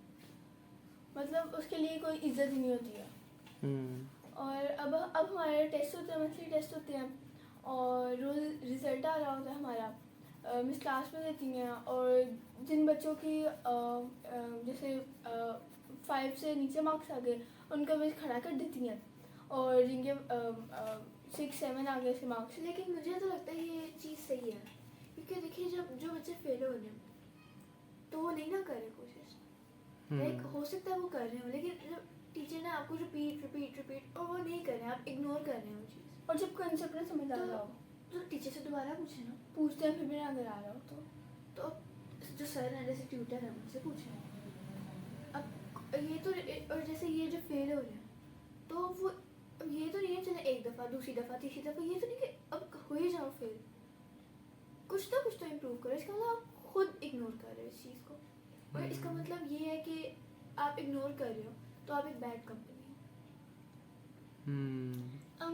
मतलब उसके लिए कोई इज्जत ही नहीं होती है। और अब हमारे टेस्ट होते हैं, मंथली टेस्ट होते हैं, और रोज़ रिजल्ट आ रहा होता है हमारा, मिस क्लास में देती हैं, और जिन बच्चों की जैसे 5 से नीचे मार्क्स आ गए उनका मिस खड़ा कर देती हैं, और जिनके 6-7 आ गए ऐसे मार्क्स। लेकिन मुझे तो लगता है ये चीज़ सही है, क्योंकि देखिए जब जो बच्चे फेल हो रहे हैं तो वो नहीं ना कर रहे कोशिश, लाइक हो सकता है वो कर रहे हो, लेकिन जब टीचर ने आपको रिपीट और वो नहीं कर रहे हैं, आप इग्नोर कर रहे हैं वो चीज़, और जब कंसेप्ट ना समझ आ रहा हो तो टीचर से दोबारा पूछे ना। पूछते हैं, फिर भी ना अगर आ रहा हो तो जो सर है जैसे ट्यूटर है उनसे पूछे। अब ये तो और जैसे ये जो फेल हो रहे हैं तो वो अब ये तो नहीं है चले एक दफ़ा दूसरी दफ़ा तीसरी दफ़ा, ये तो नहीं कि अब हो ही जाओ फेल, कुछ तो इम्प्रूव करो। इसका मतलब आप खुद इग्नोर कर रहे हो इस चीज़ को, और इसका मतलब ये है कि आप इग्नोर कर रहे हो तो आप एक बैड कंपनी हो।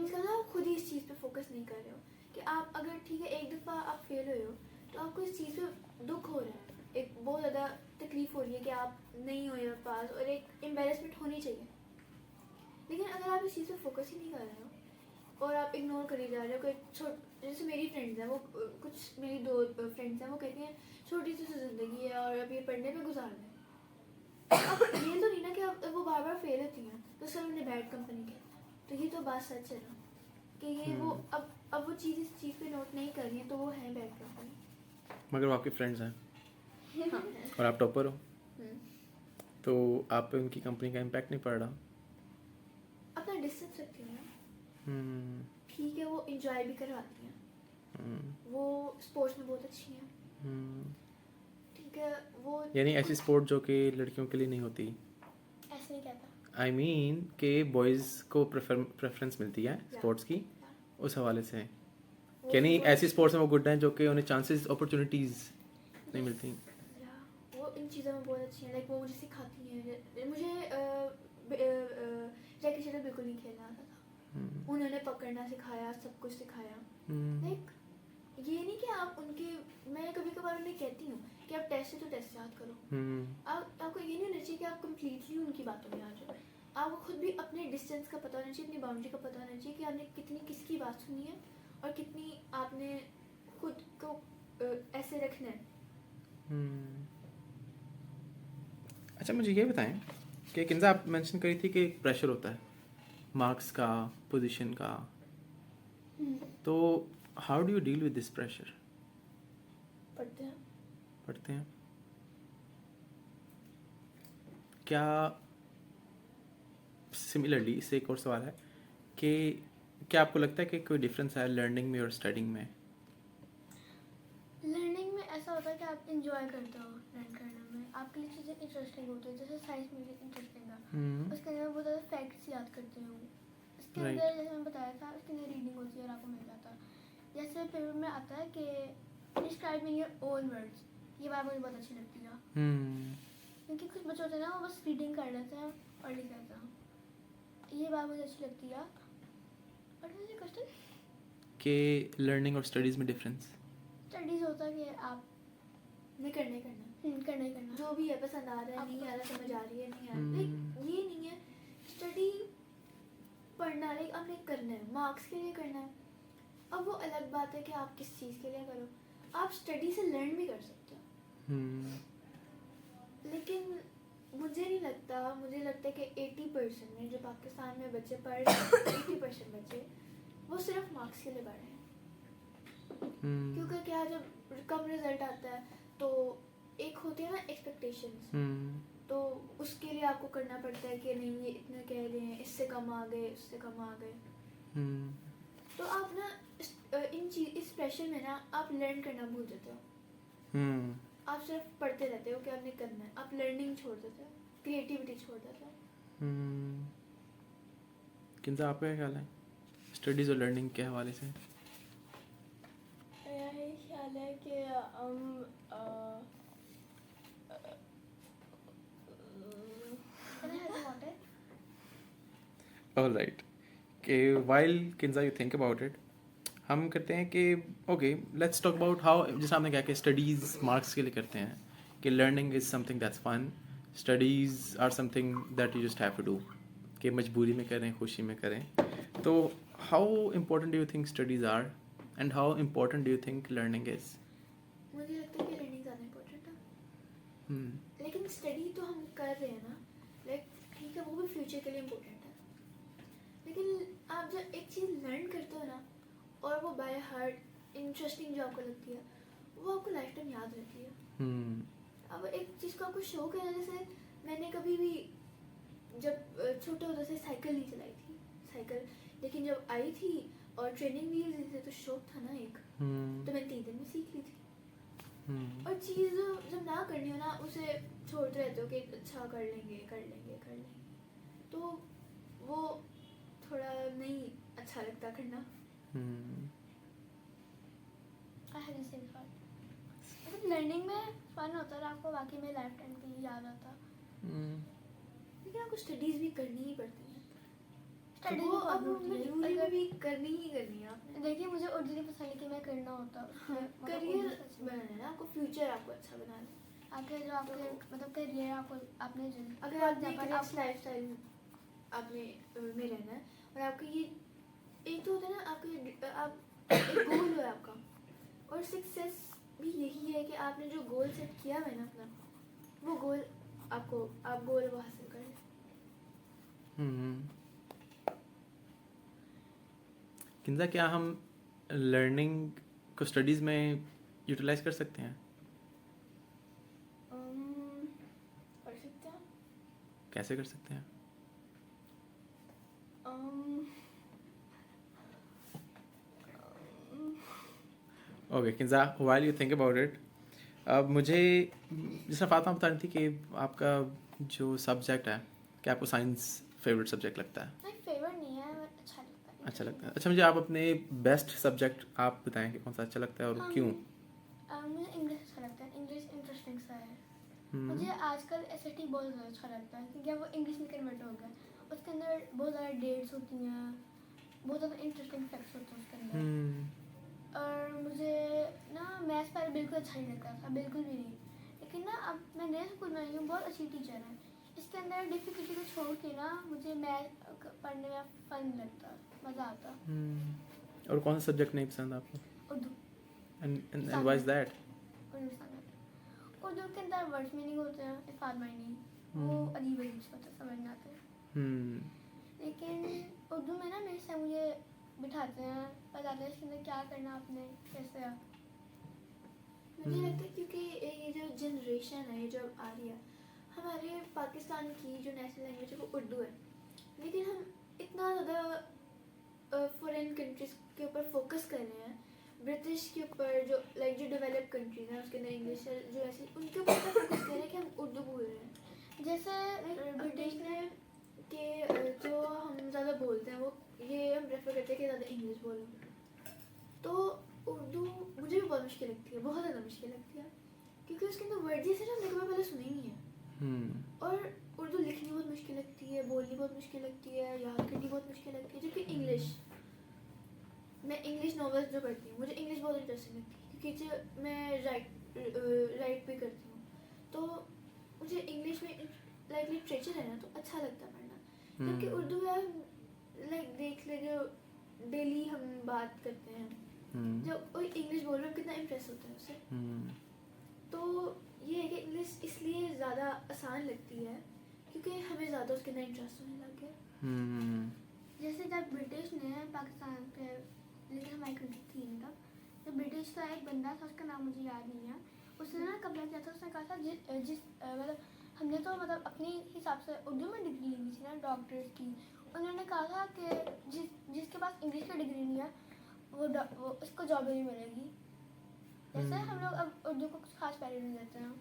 इसका मतलब आप खुद ही इस चीज़ पे फोकस नहीं कर रहे हो कि आप अगर ठीक है एक दफ़ा आप फेल हुए हो तो आपको इस चीज़ पे दुख हो रहा है, एक बहुत ज़्यादा तकलीफ़ हो रही है कि आप नहीं हुए हो पास, और एक एम्बेरसमेंट होनी चाहिए। लेकिन अगर आप इस चीज़ पे फोकस ही नहीं कर रहे हो और आप इग्नोर करी जा रहे हो, कोई जैसे मेरी फ्रेंड्स हैं, वो कुछ मेरी 2 फ्रेंड्स हैं, वो कहती हैं छोटी सी ज़िंदगी है और अब ये पढ़ने पे गुजार दें। अब ये तो नहीं ना कि अब वो बार बार फेल होती हैं तो सर उन्हें बैड कंपनी कहते हैं, तो ये तो बात सच है ना कि ये वो अब वो चीज़ इस चीज़ पे नोट नहीं कर रही है तो वो है बैड कंपनी। मगर वो आपके फ्रेंड्स हैं हाँ और आप टॉपर हो, तो आप पे उनकी कंपनी का इम्पैक्ट नहीं पड़ रहा। अपना डिस्टेंस रखती है ना, ठीक है वो इंजॉय भी करवाती हैं, वो स्पोर्ट्स में बहुत अच्छी हैं, ठीक है वो यानी ऐसी स्पोर्ट जो कि लड़कियों के लिए नहीं होती। ऐसे नहीं कहता। आई मीन के बॉयज़ को प्रेफरेंस मिलती है स्पोर्ट्स की, उस हवाले से यानी ऐसी स्पोर्ट्स में वो गुड हैं जो कि उन्हें चांसेस अपॉर्चुनिटीज़ नहीं मिलती। वो इन चीज़ों में बहुत अच्छी हैं, लाइक वो मुझे सिखाती हैं। मुझे जैकी शेटर बिल्कुल नहीं खेलना आता था, उन्होंने पकड़ना सिखाया, सब कुछ सिखाया। लाइक ये नहीं कि आप उनके, मैं कभी कभार उन्हें कहती हूँ कि आप टेस्ट से तो टेस्ट याद करो, आपको ये नहीं होना चाहिए कि आप कम्प्लीटली उनकी बातों में आ जाओ, आपको खुद भी अपने डिस्टेंस का पता होना चाहिए, अपनी बाउंड्री का पता होना चाहिए कि आपने कितनी किसकी बात सुनी है और कितनी आपने खुद को ऐसे रखना है। अच्छा मुझे ये बताएं कि किंजा आप मेंशन करी थी कि एक प्रेशर होता है मार्क्स का, पोजीशन का, तो how do you deal with this pressure? पढ़ते हैं क्या? सिमिलरली इससे एक और सवाल है कि क्या आपको लगता है कि कोई डिफरेंस है लर्निंग में और स्टडिंग में? लर्निंग में ऐसा होता है कि आप इंजॉय करते हो लर्न करने में, आपके लिए चीज़ें इंटरेस्टिंग होती है, जैसे साइंस मेरे इंटरेस्टिंग था, उसके अंदर बहुत ज़्यादा फैक्ट्स याद करती हूँ, इसके अंदर जैसे मैंने बताया था उसके अंदर रीडिंग होती है और आपको मिल जाता है। जैसे पेपर में आता है कि describe in your own words, ये बात मुझे बहुत अच्छी लगती है, क्योंकि कुछ बच्चे होते हैं ना वो बस रीडिंग कर लेते हैं और लिख देते हैं, ये बात मुझे अच्छी लगती है। और मुझे क्वेश्चन कि लर्निंग और स्टडीज़ में डिफरेंस? स्टडीज़ होता है कि आप नहीं करना करना ही करना, जो भी है पसंद आ रहा है, नहीं आ रहा, समझ आ रही है, नहीं आ रही, लाइक ये नहीं है स्टडी पढ़ना, लाइक आपने करना है मार्क्स के लिए करना है। अब वो अलग बात है कि आप किस चीज़ के लिए करो, आप स्टडी से लर्न भी कर सकते हो, लेकिन मुझे नहीं लगता, मुझे लगता है कि 80% में जो पाकिस्तान में बच्चे पढ़ रहे हैं 80% बच्चे वो सिर्फ मार्क्स के लिए पढ़ रहे हैं, क्योंकि क्या जब कम रिजल्ट आता है तो एक होती है ना एक्सपेक्टेशंस, तो उसके लिए आपको करना पड़ता है कि नहीं ये इतना कह रहे हैं, इससे कम आ गए, उससे कम आ गए, तो आप ना इस प्रेशर में ना आप लर्न करना भूल जाते हो, आप सिर्फ पढ़ते रहते हो कि आपने करना है, आप लर्निंग छोड़ देते हो, क्रिएटिविटी छोड़ देते हो। किंजा आपका क्या ख्याल है स्टडीज़ और लर्निंग के हवाले से? यही ख्याल है कि ऑल राइट कि while Kinza you think about it, हम करते हैं कि okay let's talk about how, जैसे आपने कहा कि स्टडीज़ मार्क्स के लिए करते हैं, कि learning is something that's fun, studies are something that you just have to do, कि मजबूरी में करें, खुशी में करें। तो how important do you think studies are and how important do you think learning is? लेकिन स्टडी तो हम कर रहे हैं ना, लाइक ठीक है वो भी फ्यूचर के लिए इम्पोर्टेंट है, लेकिन आप जब एक चीज़ लर्न करते हो ना और वो बाय हार्ट इंटरेस्टिंग जो आपको लगती है वो आपको लाइफ टाइम याद रहती है। अब एक चीज़ को आपको शौक है ना, जैसे मैंने कभी भी जब छोटे होते से साइकिल नहीं चलाई थी साइकिल, लेकिन जब आई थी और ट्रेनिंग व्हील्स दी थी तो शौक था ना एक, तो मैंने 3 दिन में सीख ली थी। और चीज़ जब ना करनी हो ना उसे छोड़ते रहते हो कि अच्छा कर लेंगे कर लेंगे कर लेंगे, तो वो थोड़ा नहीं अच्छा लगता करना। I have the same thought. मतलब लर्निंग में फन होता है, आपको वाकई में लाइफ टाइम के लिए याद आता। लेकिन आपको स्टडीज़ भी करनी ही पड़ती है, स्टडी वो अब मजबूरी में भी करनी ही करनी है आपने। देखिए मुझे उर्दू नहीं पसंद लेकिन मैं करना होता। करियर बनाना है आपको, फ्यूचर आपको अच्छा बनाना है। आगे जो आपके मतलब करियर आपको आपने जो अगर आपने एक रिच लाइफस्टाइल आपने में रहना है और आपका ये एक तो होता है ना आपके आप एक गोल है आपका, और सक्सेस भी यही है कि आपने जो गोल सेट किया है ना अपना, वो गोल आपको आप गोल वो हासिल कर लें। किंजा, क्या हम लर्निंग को स्टडीज़ में यूटिलाइज कर सकते हैं? कर सकते हैं। कैसे कर सकते हैं? Okay Kinza, while you think about it, अब मुझे जैसा फातिमा बता रही थी कि आपका जो सब्जेक्ट है, क्या आपको साइंस फेवरेट सब्जेक्ट लगता है? नहीं फेवरेट नहीं है, अच्छा लगता है। अच्छा लगता है। अच्छा, मुझे आप अपने बेस्ट सब्जेक्ट आप बताएं कि कौन सा अच्छा लगता है और क्यों? मुझे इंग्लिश अच्छा लगता है, इंग्लिश इंटरेस्टिंग सा है। मुझे आजकल एसएटी बहुत ज़्यादा अच्छा लगता है क्योंकि वो इंग्लिश में कन्वर्ट हो गया, उसके अंदर बहुत ज़्यादा डेट्स होती हैं, बहुत ज़्यादा इंटरेस्टिंग फैक्ट्स होते हैं उसके अंदर। और मुझे ना मैथ्स पहले बिल्कुल अच्छा नहीं लगता था, बिल्कुल भी नहीं, लेकिन ना अब मैं नए स्कूल में आई हूँ, बहुत अच्छी टीचर है, इसके अंदर डिफ़िकल्टी को छोड़ के ना मुझे मैथ पढ़ने में फन लगता, मज़ा आता। और कौन सा सब्जेक्ट नहीं पसंद आपको? Urdu. And why is that? Urdu के अंदर वर्ड्स मीनिंग होते हैं, इफ़ाद मायने, वो अजीब अजीब से होता है, समझ में आते हैं। लेकिन उर्दू में ना मेरे से मुझे बिठाते हैं, बताते हैं इसके अंदर क्या करना आपने, कैसे आप। मुझे लगता है क्योंकि ये जो जनरेशन है जो अब आ रही है, हमारे पाकिस्तान की जो नेशनल लैंग्वेज है वो उर्दू है, लेकिन हम इतना ज़्यादा फॉरेन कंट्रीज़ के ऊपर फोकस कर रहे हैं, ब्रिटिश के ऊपर जो लाइक जो डेवलप कंट्रीज हैं उसके अंदर इंग्लिश है जो ऐसी, उनके ऊपर फोकस कर रहे हैं कि हम उर्दू बोल रहे हैं। जैसे ब्रिटिश ने कि जो हम ज़्यादा बोलते हैं वो ये हम प्रेफर करते हैं कि ज़्यादा इंग्लिश बोलो, तो उर्दू मुझे भी बहुत मुश्किल लगती है, बहुत ज़्यादा मुश्किल लगती है, क्योंकि उसके अंदर वर्ड जैसे ना मेरे को पहले सुने ही नहीं है, और उर्दू लिखनी बहुत मुश्किल लगती है, बोलनी बहुत मुश्किल लगती है, याद करनी बहुत मुश्किल लगती है। जबकि इंग्लिश, मैं इंग्लिश नॉवेल्स जो पढ़ती हूँ मुझे इंग्लिश बहुत इंटरेस्टिंग लगती है, क्योंकि जो मैं राइट भी करती हूँ, तो मुझे इंग्लिश में लाइक लिटरेचर है ना तो अच्छा लगता है पढ़ना। जबकि उर्दू में लाइक देख ले जो डेली हम बात करते हैं, जब कोई इंग्लिश बोल रहे हो कितना इम्प्रेस होता है उससे। तो ये है कि इंग्लिश इसलिए ज़्यादा आसान लगती है क्योंकि हमें ज़्यादा उसके अंदर इंटरेस्ट होने लग गया। जैसे जब ब्रिटिश ने पाकिस्तान पे, लेकिन हमारी कंट्री थी मतलब, जब ब्रिटिश का एक बंदा था, उसका नाम मुझे याद नहीं है, उसने ना कब्जा किया था, उसने कहा था जिस मतलब हमने तो मतलब अपने हिसाब से उर्दू में डिग्री ली थी ना डॉक्टर्स की, उन्होंने कहा था कि जिसके पास इंग्लिश की डिग्री नहीं है वो उसको जॉब नहीं मिलेगी। जैसे हम लोग अब उर्दू को कुछ खास वैल्यू नहीं देते हैं,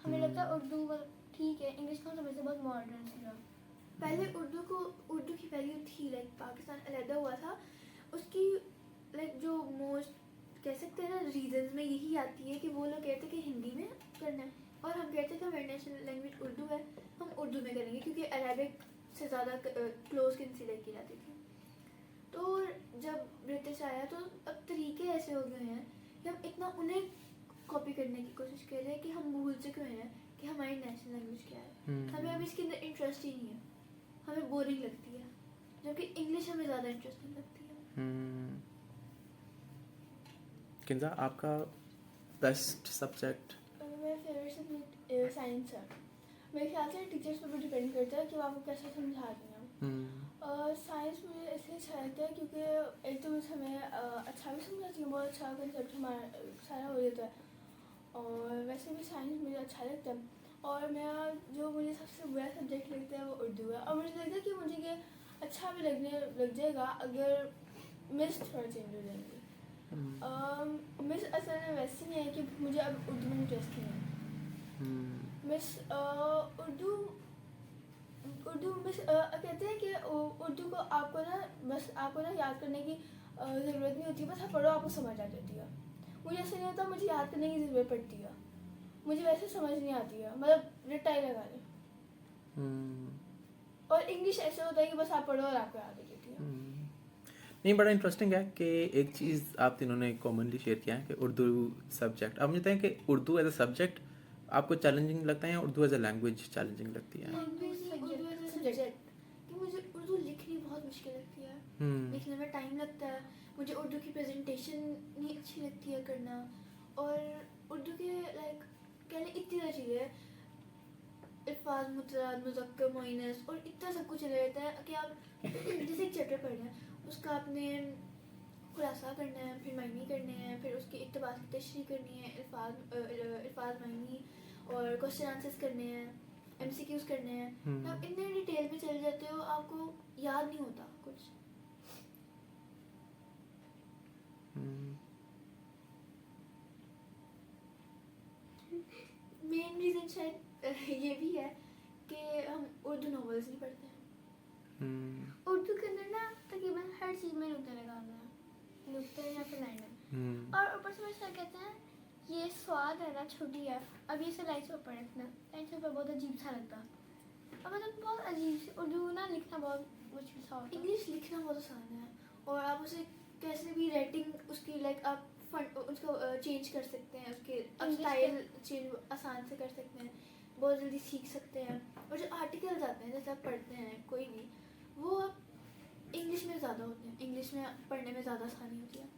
हमें लगता है उर्दू ठीक है, इंग्लिश को समझते बहुत मॉडर्न सी है। पहले उर्दू की वैल्यू थी, लाइक पाकिस्तान अलहदा हुआ था, उसकी लाइक जो मोस्ट कह सकते हैं ना रीजंस में यही आती है कि वो लोग कहते हैं कि हिंदी में करना है, और हम कहते हैं कि हमारी नेशनल लैंग्वेज उर्दू है, हम उर्दू में करेंगे क्योंकि अरेबिक से ज़्यादा क्लोज कंसीडर की जाती थी। तो जब ब्रिटिश आया तो अब तरीके ऐसे हो गए हैं कि हम इतना उन्हें कॉपी करने की कोशिश कर रहे हैं कि हम भूल चुके हैं कि हमारी नेशनल लैंग्वेज क्या है। हमें अब इसके अंदर इंटरेस्ट ही नहीं है, हमें बोरिंग लगती है, जबकि इंग्लिश हमें ज़्यादा इंटरेस्टिंग लगती है। किंजा, आपका बेस्ट सब्जेक्ट? मेरा फेवरेट सब्जेक्ट साइंस है, मेरे ख्याल से टीचर्स पर भी डिपेंड करता है कि वो आपको कैसे समझा रही हैं। साइंस मुझे इसलिए अच्छा लगता है क्योंकि एक तो हमें अच्छा भी समझाती है, बहुत अच्छा कंसेप्ट हमारा सारा हो जाता है, और वैसे भी साइंस मुझे अच्छा लगता है। और मेरा जो मुझे सबसे बुरा सब्जेक्ट लगता है वो उर्दू है, और मुझे लगता है कि मुझे ये अच्छा भी लगने लग जाएगा अगर मिस थोड़ा चेंज हो जाएंगे। मिस असल में वैसे नहीं है कि मुझे अब उर्दू में इंटरेस्ट नहीं है। मिस उर्दू मिस कहते हैं कि उर्दू को आपको ना बस आपको ना याद करने की ज़रूरत नहीं होती, बस आप पढ़ो आपको समझ आ जाती है। मुझे ऐसा नहीं होता मुझे याद करने की ज़रूरत पड़ती है, मुझे वैसे समझ नहीं आती है, मतलब रटाई लगा ले। और इंग्लिश ऐसा होता है कि बस आप पढ़ो और आपको याद हो जाती है। नहीं, बड़ा इंटरेस्टिंग है कि एक चीज़ आप तीनों ने कॉमनली शेयर किया है कि उर्दू सब्जेक्ट। अब मुझे बताएं कि उर्दू एज अ सब्जेक्ट आपको चैलेंजिंग लगता है या Urdu as a language challenging लगती है? उर्दू एज अ सब्जेक्ट कि मुझे उर्दू लिखनी बहुत मुश्किल लगती है, लिखने में टाइम लगता है। मुझे उर्दू की प्रेजेंटेशन नहीं अच्छी लगती है करना, और उर्दू के लाइक कहने इतनी ज़्यादा चीज़ें, अल्फाज मुतराद मुज़क्कर मुअन्नस और इतना सब कुछ चला रहता है कि आप जैसे एक चैप्टर पढ़ रहे हैं उसका आपने खुलासा करना है, फिर मायने करने हैं, फिर उसके इक़्तिबास की तशरीह करनी है, अल्फाज मायने और क्वेश्चन आंसर्स करने हैं, MCQs करने हैं। तो आप इतने डिटेल में चले जाते हो आपको याद नहीं होता कुछ। मेन रीज़न शायद ये भी है कि हम उर्दू नॉवेल्स नहीं पढ़ते हैं। उर्दू के अंदर ना तकरीबन हर चीज़ में नुक्ते लगाना है, नुक्ते या फिर लाइनें, और ऊपर से सर कहते हैं ये स्वाद है ना छोटी है, अब ये से लाइन से ऊपर रखना, लाइन से ऊपर बहुत अजीब सा लगता है, और मतलब बहुत अजीब से उर्दू ना लिखना बहुत मुश्किल सा होता है। इंग्लिश लिखना बहुत आसान है, और आप उसे कैसे भी राइटिंग उसकी लाइक आप उसको चेंज कर सकते हैं, उसके आप स्टाइल चेंज आसान से कर सकते हैं, बहुत जल्दी सीख सकते हैं। और जो आर्टिकल्स आते हैं जैसे आप पढ़ते हैं कोई भी, वो आप इंग्लिश में ज़्यादा होते हैं, इंग्लिश में पढ़ने में ज़्यादा आसानी होती है।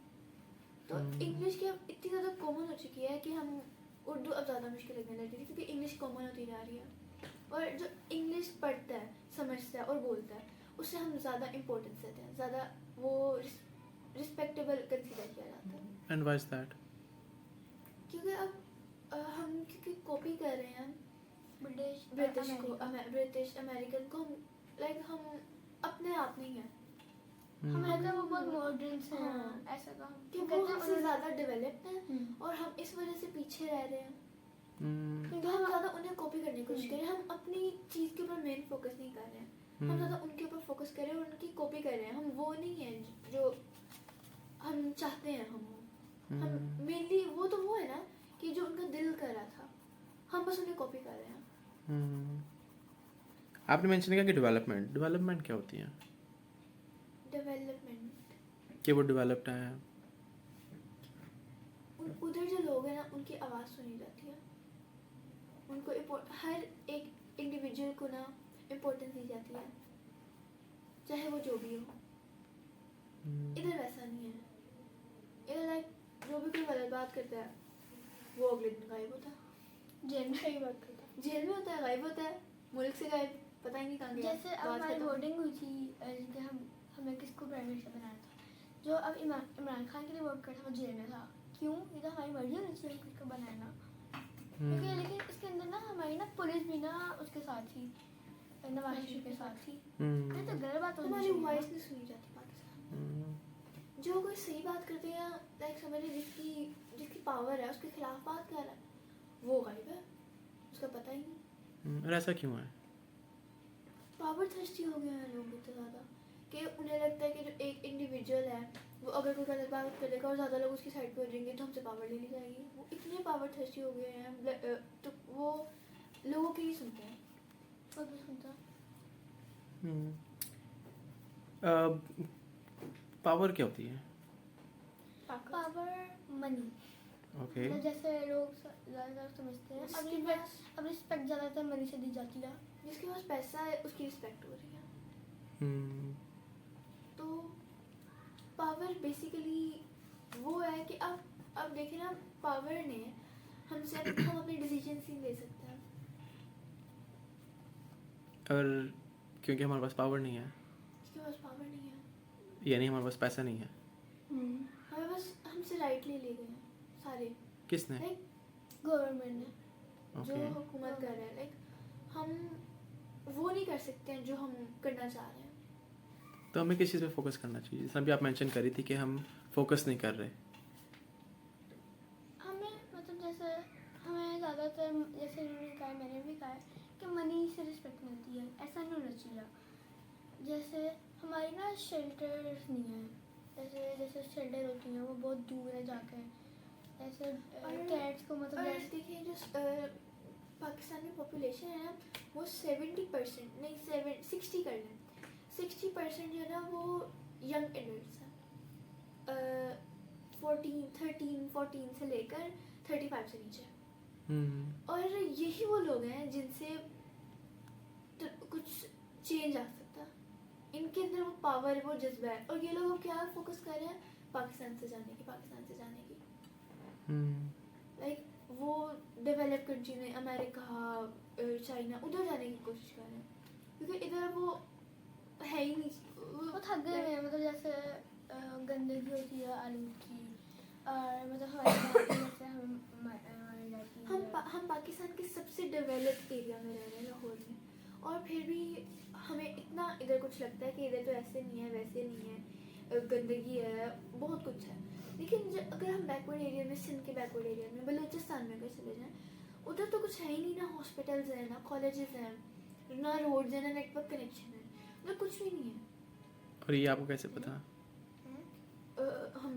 तो इंग्लिश की अब इतनी ज़्यादा कॉमन हो चुकी है कि हम उर्दू अब ज़्यादा मुश्किल लगने लगी है क्योंकि इंग्लिश कॉमन होती जा रही है। और जो इंग्लिश पढ़ता है, समझता है और बोलता है उससे हम ज़्यादा इम्पोर्टेंस देते हैं, ज़्यादा वो रिस्पेक्टेबल कंसीडर किया जाता है। And why is that? क्योंकि अब हम क्योंकि कॉपी कर रहे हैं ब्रिटिश अमेरिकन को, लाइक हम अपने आप नहीं हैं, हमारे वो बहुत मॉडर्न से हैं, हाँ। ऐसा का कि वो हमसे ज़्यादा डेवलप्ड हैं और हम इस वजह से पीछे रह रहे हैं क्योंकि हम ज़्यादा उन्हें कॉपी करने की कोशिश कर रहे हैं। हम अपनी चीज़ के ऊपर मेन फोकस नहीं कर रहे हैं, हम ज़्यादा उनके ऊपर फोकस कर रहे हैं और उनकी कॉपी कर रहे हैं। हम वो नहीं हैं जो हम चाहते हैं। हम मेनली वो तो वो है ना कि जो उनका दिल कर रहा था, हम बस उन्हें कॉपी कर रहे हैं। आपने मेंशन किया कि डेवलपमेंट क्या होती है? डेवलपमेंट कि वो डेवलप्ड है, उधर जो लोग हैं ना उनकी आवाज़ सुनी जाती है, उनको हर एक इंडिविजुअल को ना इम्पोर्टेंस दी जाती है, चाहे वो जो भी हो। इधर वैसा नहीं है, इधर लाइक जो भी कोई गलत बात करता है वो अगले दिन गायब होता है, जेल में ही बात करता है, जेल में होता है, गायब होता है, मुल्क से गायब, पता ही नहीं कहाँ गया। जैसे अब हमारी वोटिंग हुई थी कि हमें किसको प्राइम मिनिस्टर बनाना था, जो अब इमरान खान के लिए वोट करता वो जेल में था। क्यों? ये तो हमारी मर्जी होनी चाहिए किसको बनाना, क्योंकि लेकिन इसके अंदर ना हमारी ना पुलिस भी ना उसके साथ थी, नवाज शरीफ के साथ थी। ये तो गलत बात होनी हमारी चाहिए। वॉइस नहीं सुनी जाती पाकिस्तान। जो कोई सही बात करते हैं लाइक समझिए जिसकी पावर है उसके खिलाफ बात कर रहा है, वो गायब है, उसका पता ही नहीं। और ऐसा क्यों है? पावर थर्स्टी हो गए हैं लोग इतना ज़्यादा कि उन्हें लगता है कि जो एक इंडिविजुअल है वो अगर कोई गलत बात करेगा और ज़्यादा लोग उसकी साइड पे हो जाएंगे तो हमसे पावर ले ली जाएगी। वो इतने पावर थर्स्टी हो गए हैं तो वो लोगों की नहीं सुनते हैं, कोई भी सुनता। पावर क्या होती है? पावर मनी, ओके, मतलब जैसे लोग ज़्यादा समझते हैं अब रिस्पेक्ट ज़्यादातर मनी से दी जाती है। जिसके पास पैसा है उसकी रिस्पेक्ट हो रही है। तो पावर बेसिकली वो है कि अब देखें ना, पावर ने हमसे हम अपने डिसीजन नहीं ले सकते हैं, और क्योंकि हमारे पास पावर नहीं है, उसके पास पावर नहीं है, यानी हमारे पास पैसा नहीं है। हमें बस हमसे राइट ले गए हैं सारे, किसने? लाइक गवर्नमेंट ने जो ओके, हुकूमत कर रहे हैं, लाइक हम वो नहीं कर सकते हैं जो हम करना चाह रहे हैं। तो हमें किस चीज़ पे फोकस करना चाहिए? जैसे अभी आप मेंशन कर रही थी कि हम फोकस नहीं कर रहे। हमें मतलब जैसे हमें ज़्यादातर जैसे इन्होंने कहा है, मैंने भी कहा है कि मनी से रिस्पेक्ट मिलती है, ऐसा नहीं होना चाहिए। जैसे हमारी ना शेल्टर्स नहीं है, जैसे जैसे शेल्टर होती हैं वो बहुत दूर है जाके, ऐसे कैट्स को मतलब और जैसे देखिए जो पाकिस्तान की पॉपुलेशन है ना, वो 70% नहीं 60 कर लें, 60% जो है ना वो यंग एडल्ट्स हैं, 14 से लेकर 35 से नीचे। और यही वो लोग हैं जिनसे तो कुछ चेंज आ सकता है, इनके अंदर वो पावर, वो जज्बा है। और ये लोग क्या फोकस कर रहे हैं? पाकिस्तान से जाने की, पाकिस्तान से जाने की, लाइक वो डेवलप कंट्री में अमेरिका, चाइना, उधर जाने की कोशिश कर रहे हैं, क्योंकि इधर वो है ही नहीं। वो थक गए हुए हैं, मतलब जैसे गंदगी होती है आलूद की, और मतलब हमारे जैसे हमारे जाती है। हम पाकिस्तान के सबसे डेवलप्ड एरिया में रह रहे हैं, लाहौर में, और फिर भी हमें इतना इधर कुछ लगता है कि इधर तो ऐसे नहीं है, वैसे नहीं है, गंदगी है, बहुत कुछ है। लेकिन अगर हम बैकवर्ड एरिया में, सिंध के बैकवर्ड एरिया में, बलूचिस्तान में अगर चले जाएँ, उधर तो कुछ है ही नहीं, ना हॉस्पिटल्स हैं, ना कॉलेजेस हैं, ना रोड्स हैं, ना नेटवर्क कनेक्शन है, उधर कुछ भी नहीं है। और ये आपको कैसे पता? हम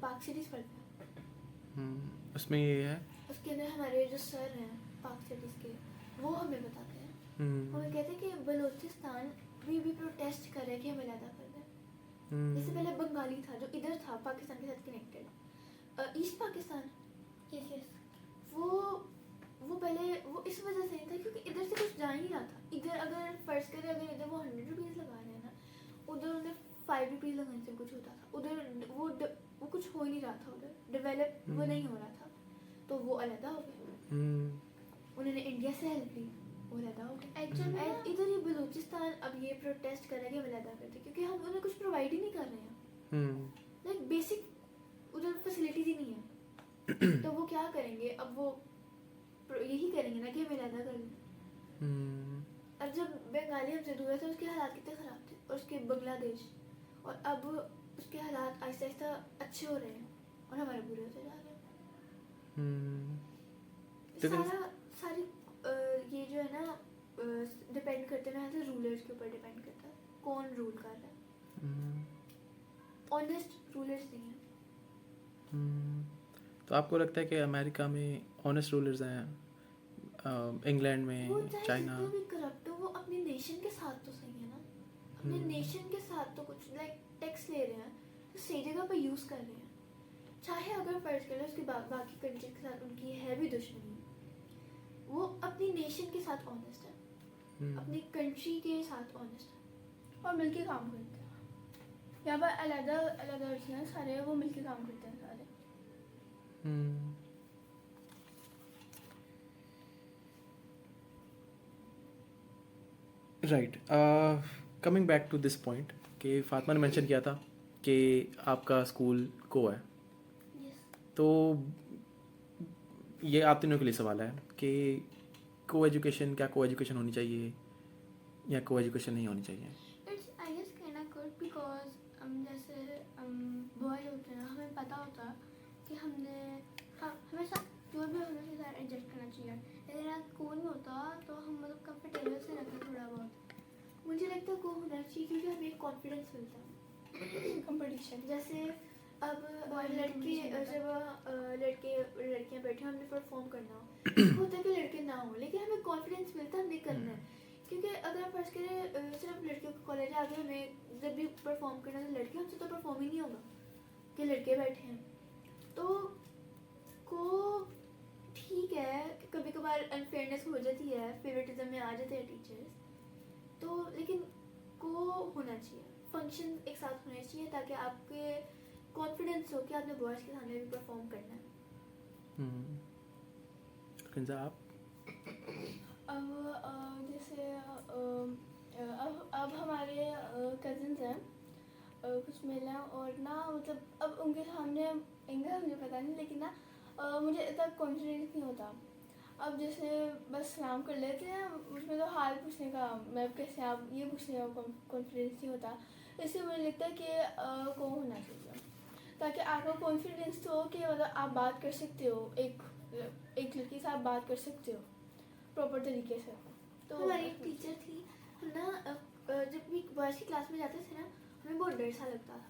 पाक सिटीज़ पढ़ते हैं, उसमें ये है। उसके अंदर हमारे जो सर हैं पाक सिटीज़ के, वो हमें बताते हैं, हमें कहते हैं कि बलूचिस्तान भी प्रोटेस्ट कर रहे हैं कि हमें अलग कर दें। जैसे पहले बंगाली था जो इधर था पाकिस्तान के साथ कनेक्टेड, ईस्ट पाकिस्तान, यस वो पहले वो इस वजह से नहीं था क्योंकि इधर से कुछ जा ही नहीं रहा था। इधर अगर फर्ज करें, अगर इधर वो 100 रुपीज़ लगा रहे हैं ना, उधर उन्हें 5 रुपीज़ लगाने से कुछ होता था। उधर वो कुछ हो ही नहीं रहा था, उधर डेवलप वो नहीं हो रहा था, तो वो अलहदा हो गए। उन्होंने इंडिया से हेल्प ली, वो अलहदा हो गए। एक्चुअली इधर ये बलूचिस्तान अब ये प्रोटेस्ट कर रहा है कि हम अलहदा करते, क्योंकि हम उन्हें कुछ प्रोवाइड ही नहीं कर रहे हैं, लाइक बेसिक उधर फैसिलिटीज ही नहीं है। तो वो क्या करेंगे अब? वो यही करेंगे ना कि हमें अलहदा कर लें। अब जब बंगाली हमसे दूर है तो उसके हालात कितने ख़राब थे, और उसके बांग्लादेश, और अब उसके हालात आहिस्ता आहिस्ता अच्छे हो रहे हैं और हमारे बुरे होते जा रहे हैं। सारी ये जो है ना डिपेंड करते हैं ना, रूलर्स के ऊपर डिपेंड करता है कौन रूल कर रहा है। ऑनेस्ट रूलर्स नहीं है। तो आपको लगता है कि अमेरिका में ऑनेस्ट रूलर्स हैं, इंग्लैंड वो में, चाहे चाइना? जितना भी करप्ट हो, वो अपने नेशन के साथ तो सही है ना, अपने नेशन के साथ तो कुछ लाइक टैक्स ले रहे हैं तो सही जगह पर यूज़ कर रहे हैं। चाहे अगर फर्ज कर लो उसके बाकी कंट्री के साथ उनकी है भी दुश्मनी, वो अपनी नेशन के साथ ऑनेस्ट है, अपनी कंट्री के साथ ऑनेस्ट है, और मिलके काम करते हैं। यहाँ पर अलग अलग हैं सारे, वो मिलके काम करते हैं सारे। Right, coming back to this point कि फातिमा ने मेंशन किया था कि आपका स्कूल को है, तो ये आप तीनों के लिए सवाल है कि को एजुकेशन, क्या को एजुकेशन होनी चाहिए या को एजुकेशन नहीं होनी चाहिए? इट्स आई गेस कहना गुड बिकॉज जैसे बॉय होते हैं, हमें पता होता कि हमने हमेशा जो भी हमें के साथ एडजस्ट करना चाहिए, लेकिन अगर स्कूल में होता तो हम मतलब कंफर्टेबल से रहते थोड़ा बहुत। मुझे लगता है वो होना चाहिए क्योंकि हमें एक कॉन्फिडेंस मिलता है। कंपटीशन जैसे अब लड़के जब लड़कियां बैठे हमने परफॉर्म करना हो, होता है कि लड़के ना हो, लेकिन हमें कॉन्फिडेंस मिलता है हमने करना है। क्योंकि अगर आप फर्ज करें सिर्फ लड़कियों का कॉलेज आगे हमें जब भी परफॉर्म करना है तो लड़के हमसे तो परफॉर्म ही नहीं होगा कि लड़के बैठे हैं। तो को ठीक है, कभी कभार अनफेयरनेस हो जाती है, फेवरेटिज्म में आ जाते हैं टीचर्स, तो लेकिन को होना चाहिए, फंक्शन एक साथ होने चाहिए ताकि आपके कॉन्फिडेंस हो कि आपने बॉयज़ के सामने भी परफॉर्म करना है। आप अब जैसे अब हमारे कज़न्स हैं कुछ मिले हैं और ना मतलब अब उनके सामने इंग्लिश मुझे पता नहीं लेकिन ना मुझे इतना कॉन्फिडेंस नहीं होता। अब जैसे बस सलाम कर लेते हैं उसमें तो हाल पूछने का मैं कैसे आप ये पूछने का कॉन्फिडेंस नहीं होता। इसलिए मुझे लगता है कि को होना चाहिए ताकि आपका कॉन्फिडेंस तो हो कि मतलब आप बात कर सकते हो एक लड़की से आप बात कर सकते हो प्रॉपर तरीके से। तो हमारी एक टीचर थी, हम ना जब भी बॉयज़ की क्लास में जाते थे ना हमें बहुत डर सा लगता था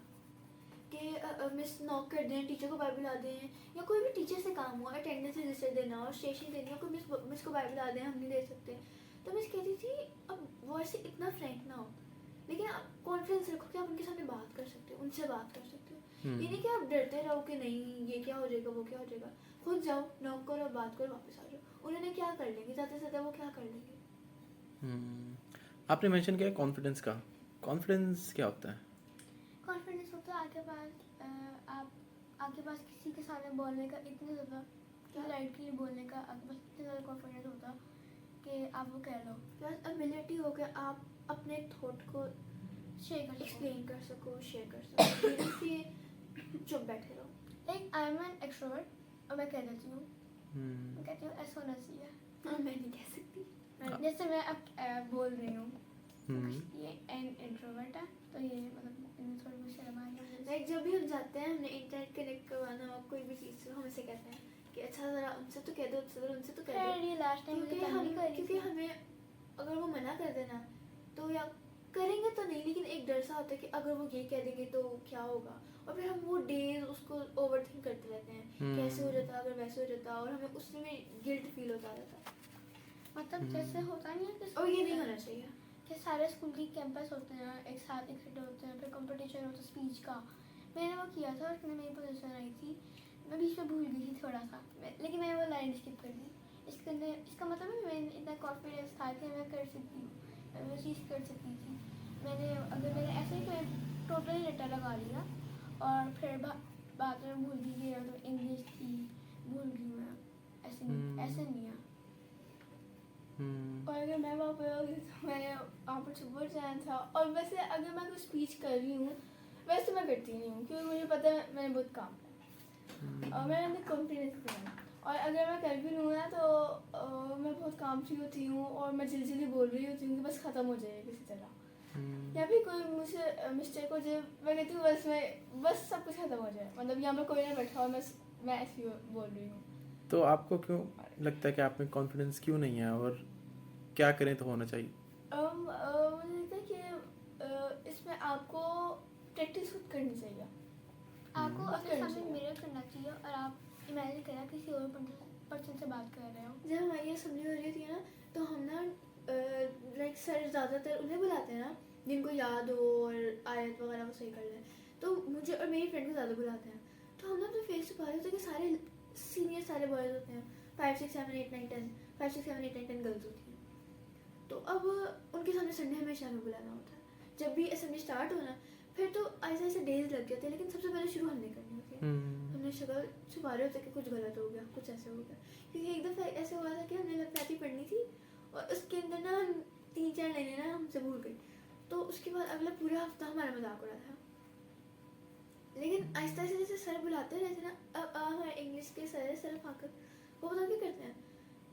कि मिस नॉक कर दें, टीचर को बाहर बुला दें, या कोई भी टीचर से काम हो, अटेंडेंस रजिस्टर देना और स्टेशन देनी हो, कोई मिस को बाहर बुला दें, हम नहीं दे सकते। तो मिस कहती थी अब बॉयज़ से इतना फ्रैंक ना हो, लेकिन आप कॉन्फिडेंस रखो कि आप उनके सामने बात कर सकते हो, उनसे बात कर सकते हो। ये नहीं कि आप डरते रहो कि नहीं ये क्या हो जाएगा वो क्या हो जाएगा। खुद जाओ, नॉक करो, बात करो, वापस आ जाओ। उन्होंने क्या कर लेंगे, ज़्यादा से ज़्यादा वो क्या कर लेंगे। आपने मेंशन किया कॉन्फिडेंस का, कॉन्फिडेंस क्या होता है? कॉन्फिडेंस होता है आपके पास किसी के सामने बोलने का इतना ज़्यादा लाइटली बोलने का आपके पास इतना ज़्यादा कॉन्फिडेंस होता कि आप वो कह लो। प्लस एबिलिटी हो गया आप अपने थॉट को शेयर कर एक्सप्लेन कर सको, शेयर कर सको, ये नहीं कि चुप बैठे रहो। Like I am an extrovert और मैं कह देती हूँ मैं कहती हूँ ऐसा होना चाहिए। हाँ, मैं नहीं कह सकती। जैसे मैं अब बोल रही हूँ ये एन इंट्रोवर्ट है तो ये मतलब इन्हें थोड़ी बहुत शर्म आ रही है। लाइक जब भी हम जाते हैं हमने इंटरनेट कनेक्ट करवाना हो कोई भी चीज़ से हम ऐसे कहते हैं कि अच्छा ज़रा उनसे तो कह दो, उनसे तो कह दो। ये लास्ट टाइम क्योंकि हमें अगर वो मना कर देना तो या करेंगे तो नहीं, लेकिन एक डर सा होता है कि अगर वो ये कह देंगे तो क्या होगा, और फिर हम वो डेज उसको ओवर थिंक करते रहते हैं कैसे हो जाता अगर वैसे हो जाता, और हमें उसमें भी गिल्ट फील होता रहता है। मतलब जैसे होता नहीं है और ये नहीं होना चाहिए कि सारे स्कूल के कैंपस होते हैं एक साथ इकट्ठे होते हैं फिर कंपटीशन होता है स्पीच का। मैंने वो किया था और मेरी पोजीशन आई थी, मैं बीच में भूल गई थी थोड़ा सा लेकिन मैंने वो लाइन स्किप कर दी। इसका मतलब है मैं इतना कॉन्फिडेंस था कि मैं कर सकती हूँ, मैं वो चीज़ कर सकती थी। मैंने ऐसे ही मैं टोटली रट्टा लगा लिया और फिर बाद में भूल गई कि तो इंग्लिश थी भूल गई मैं, ऐसे नहीं है। और अगर मैं वहाँ पे होगी तो मैंने वहाँ पर सुबह जाना था। और वैसे अगर मैं कोई स्पीच कर रही हूँ वैसे तो मैं करती नहीं हूँ क्योंकि मुझे पता है मैंने बहुत काम है और मैं अपने कॉन्फिडेंस किया। और अगर मैं कर भी लूँ ना तो मैं बहुत काम फ्री होती हूँ और मैं जल्दी बोल रही होती हूँ कि बस ख़त्म हो जाए किसी तरह, या फिर कोई मुझसे मिस्टेक हो जाए मैं कहती हूँ बस सब कुछ ख़त्म हो जाए, मतलब यहाँ पर कोई ना बैठा और मैं ऐसी बोल रही हूँ। तो आपको क्यों लगता है कि आप में कॉन्फिडेंस क्यों नहीं है और क्या करें तो होना चाहिए? मुझे लगता है कि इसमें आपको प्रैक्टिस खुद करनी चाहिए। आपको अपने सामने मिरर करना चाहिए और आप इमेजिन करना किसी और पर्सन से बात कर रहे हो। जब हमारी असेंबली हो रही थी ना तो हम ना लाइक सर ज़्यादातर उन्हें बुलाते हैं ना जिनको याद हो और आयत वगैरह को सही कर लें, तो मुझे और मेरी फ्रेंड को ज़्यादा बुलाते हैं। तो हम ना अपने फेस छुपा रहे होते हैं कि सारे सीनियर सारे बॉयज़ होते हैं, 5 6 7 8 9 10 5 6 7 8 9 10 गर्ल्स होती हैं। तो अब उनके सामने संडे हमेशा हमें बुलाना होता है। जब भी असेंबली स्टार्ट होना फिर तो ऐसे ऐसे डेज लग जाते हैं, लेकिन सबसे पहले शुरू हमने करनी होती है। हमने शक्ल छुपा रहे होते कि कुछ गलत हो गया, कुछ ऐसे हो गया। क्योंकि एक दफ़ा ऐसे हुआ था कि हमने लफाती पढ़नी थी और उसके अंदर ना 3 4 लाइनें ना हमसे भूल गई, तो उसके बाद अगला पूरा हफ्ता हमारा मजाक उड़ा था। लेकिन आहिस्ता आहिस्ता जैसे सर बुलाते रहते ना, अब हमारे इंग्लिश के सर सर फाकर वो बता क्या करते हैं,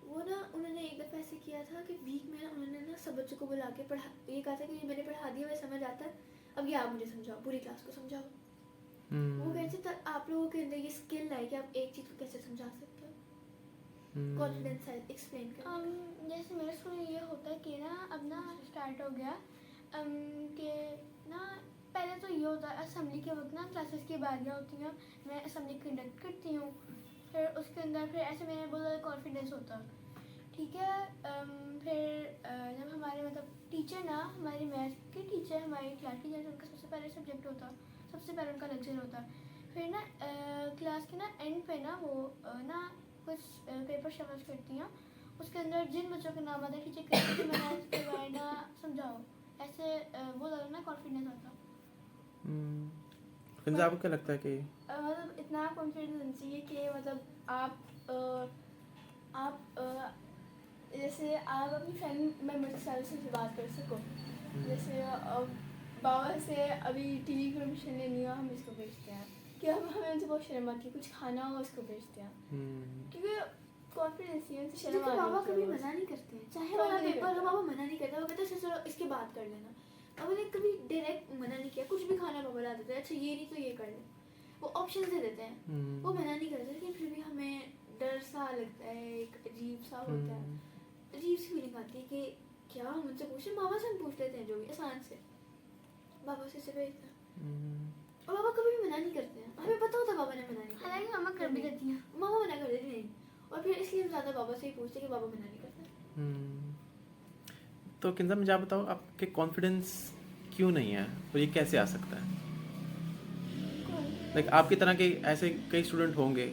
वो ना उन्होंने एक दफ़ा ऐसे किया था कि वीक में ना उन्होंने ना सब बच्चों को बुला के ये कहा था कि ये मैंने पढ़ा दिया, मैं समझ आता है, अब ये आप मुझे समझाओ, पूरी क्लास को समझाओ। वो कहते थे आप लोगों के अंदर ये स्किल है कि आप एक चीज़ को कैसे समझा सकते हो, कॉन्फिडेंस है एक्सप्लेन कर। जैसे मेरे स्कूल में ये होता है कि ना अब ना स्टार्ट हो गया कि ना पहले तो ये होता है असेंबली के वक्त ना क्लासेस की बारियाँ होती हैं, मैं असेंबली कंडक्ट करती हूँ, फिर उसके अंदर फिर ऐसे मेरे बहुत ज़्यादा कॉन्फिडेंस होता है। ठीक है फिर जब हमारे मतलब टीचर ना हमारी मैथ के टीचर हमारी क्लास टीचर उनका सबसे पहले सब्जेक्ट होता, सबसे पहले उनका लेक्चर होता। फिर ना क्लास के ना एंड पे ना वो ना कुछ पेपर शफल करती हैं, उसके अंदर जिन बच्चों के नाम आते हैं टीचर कहती है मैंने इसके बारे ना समझाओ, ऐसे वो ज़्यादा ना कॉन्फिडेंस आता। आपको क्या लगता है कि मतलब इतना कॉन्फिडेंस चाहिए कि मतलब आप जैसे आप अपनी फैमिली मेम्बर से बात कर सको, जैसे बाबा से अभी टीवी की परमिशन लेनी हो, हम इसको भेजते हैं कि हमें उनसे बहुत शर्म आती है, कुछ खाना हो उसको भेजते हैं क्योंकि कॉन्फिडेंस नहीं है, उनसे शर्म लेकिन आ बाबा रही कभी है। मना नहीं करते हैं, चाहे कभी वाला नहीं पेपर करते। हो बाबा मना नहीं करता, वो कहते हैं चलो इसके बाद कर लेना। बाबा ने कभी डायरेक्ट मना नहीं किया, कुछ भी खाना बाबा ला देते हैं, अच्छा ये नहीं तो ये कर ले, वो ऑप्शन दे देते हैं, वो मना नहीं करते। लेकिन फिर भी हमें डर सा लगता है, एक अजीब सा होता है, अजीब सी फीलिंग आती है कि क्या हम उनसे पूछ रहे, बाबा से हम पूछ लेते हैं जो भी आसान से, बाबा से भेजते हैं और बाबा कभी भी मना नहीं करते हैं, हमें पता होता है बाबा ने मना नहीं किया, हालांकि मम्मा कर भी देती हैं। मामा मना कर देती नहीं, और फिर इसलिए हम ज़्यादा बाबा से ही पूछते हैं कि बाबा मना नहीं करते। तो किंजा मुझे आप बताओ, आपके कॉन्फिडेंस क्यों नहीं है और ये कैसे आ सकता है? लाइक आपकी तरह के ऐसे कई स्टूडेंट होंगे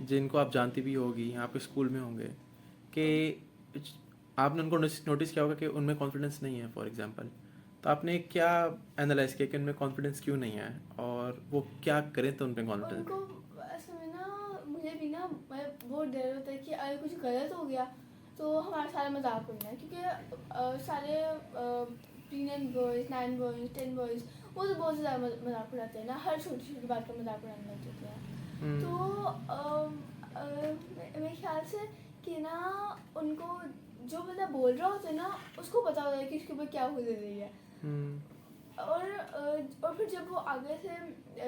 जिनको आप जानती भी होगी, यहाँ पे स्कूल में होंगे, कि आपने उनको नोटिस किया होगा कि उनमें कॉन्फिडेंस नहीं है फॉर एग्जांपल, तो आपने क्या एनालाइज किया कि उनमें कॉन्फिडेंस क्यों नहीं है और वो क्या करें तो उनमें कॉन्फिडेंस? उनको असल में ना, मुझे भी ना बहुत डर होता है कि अगर कुछ गलत हो गया तो हमारा सारा मजाक उड़ना है, क्योंकि सारे प्री 9 बॉयज़ 9 बॉयज़ 10 बॉयज़ वो तो बहुत ज़्यादा मजाक उड़ाते हैं ना, हर छोटी छोटी बात का मजाक उड़ाने लग जाते हैं। तो मेरे ख्याल से कि ना उनको जो बंदा बोल रहा होता है ना, उसको पता होता है कि इसके ऊपर क्या हो रही है। और फिर जब वो आगे से,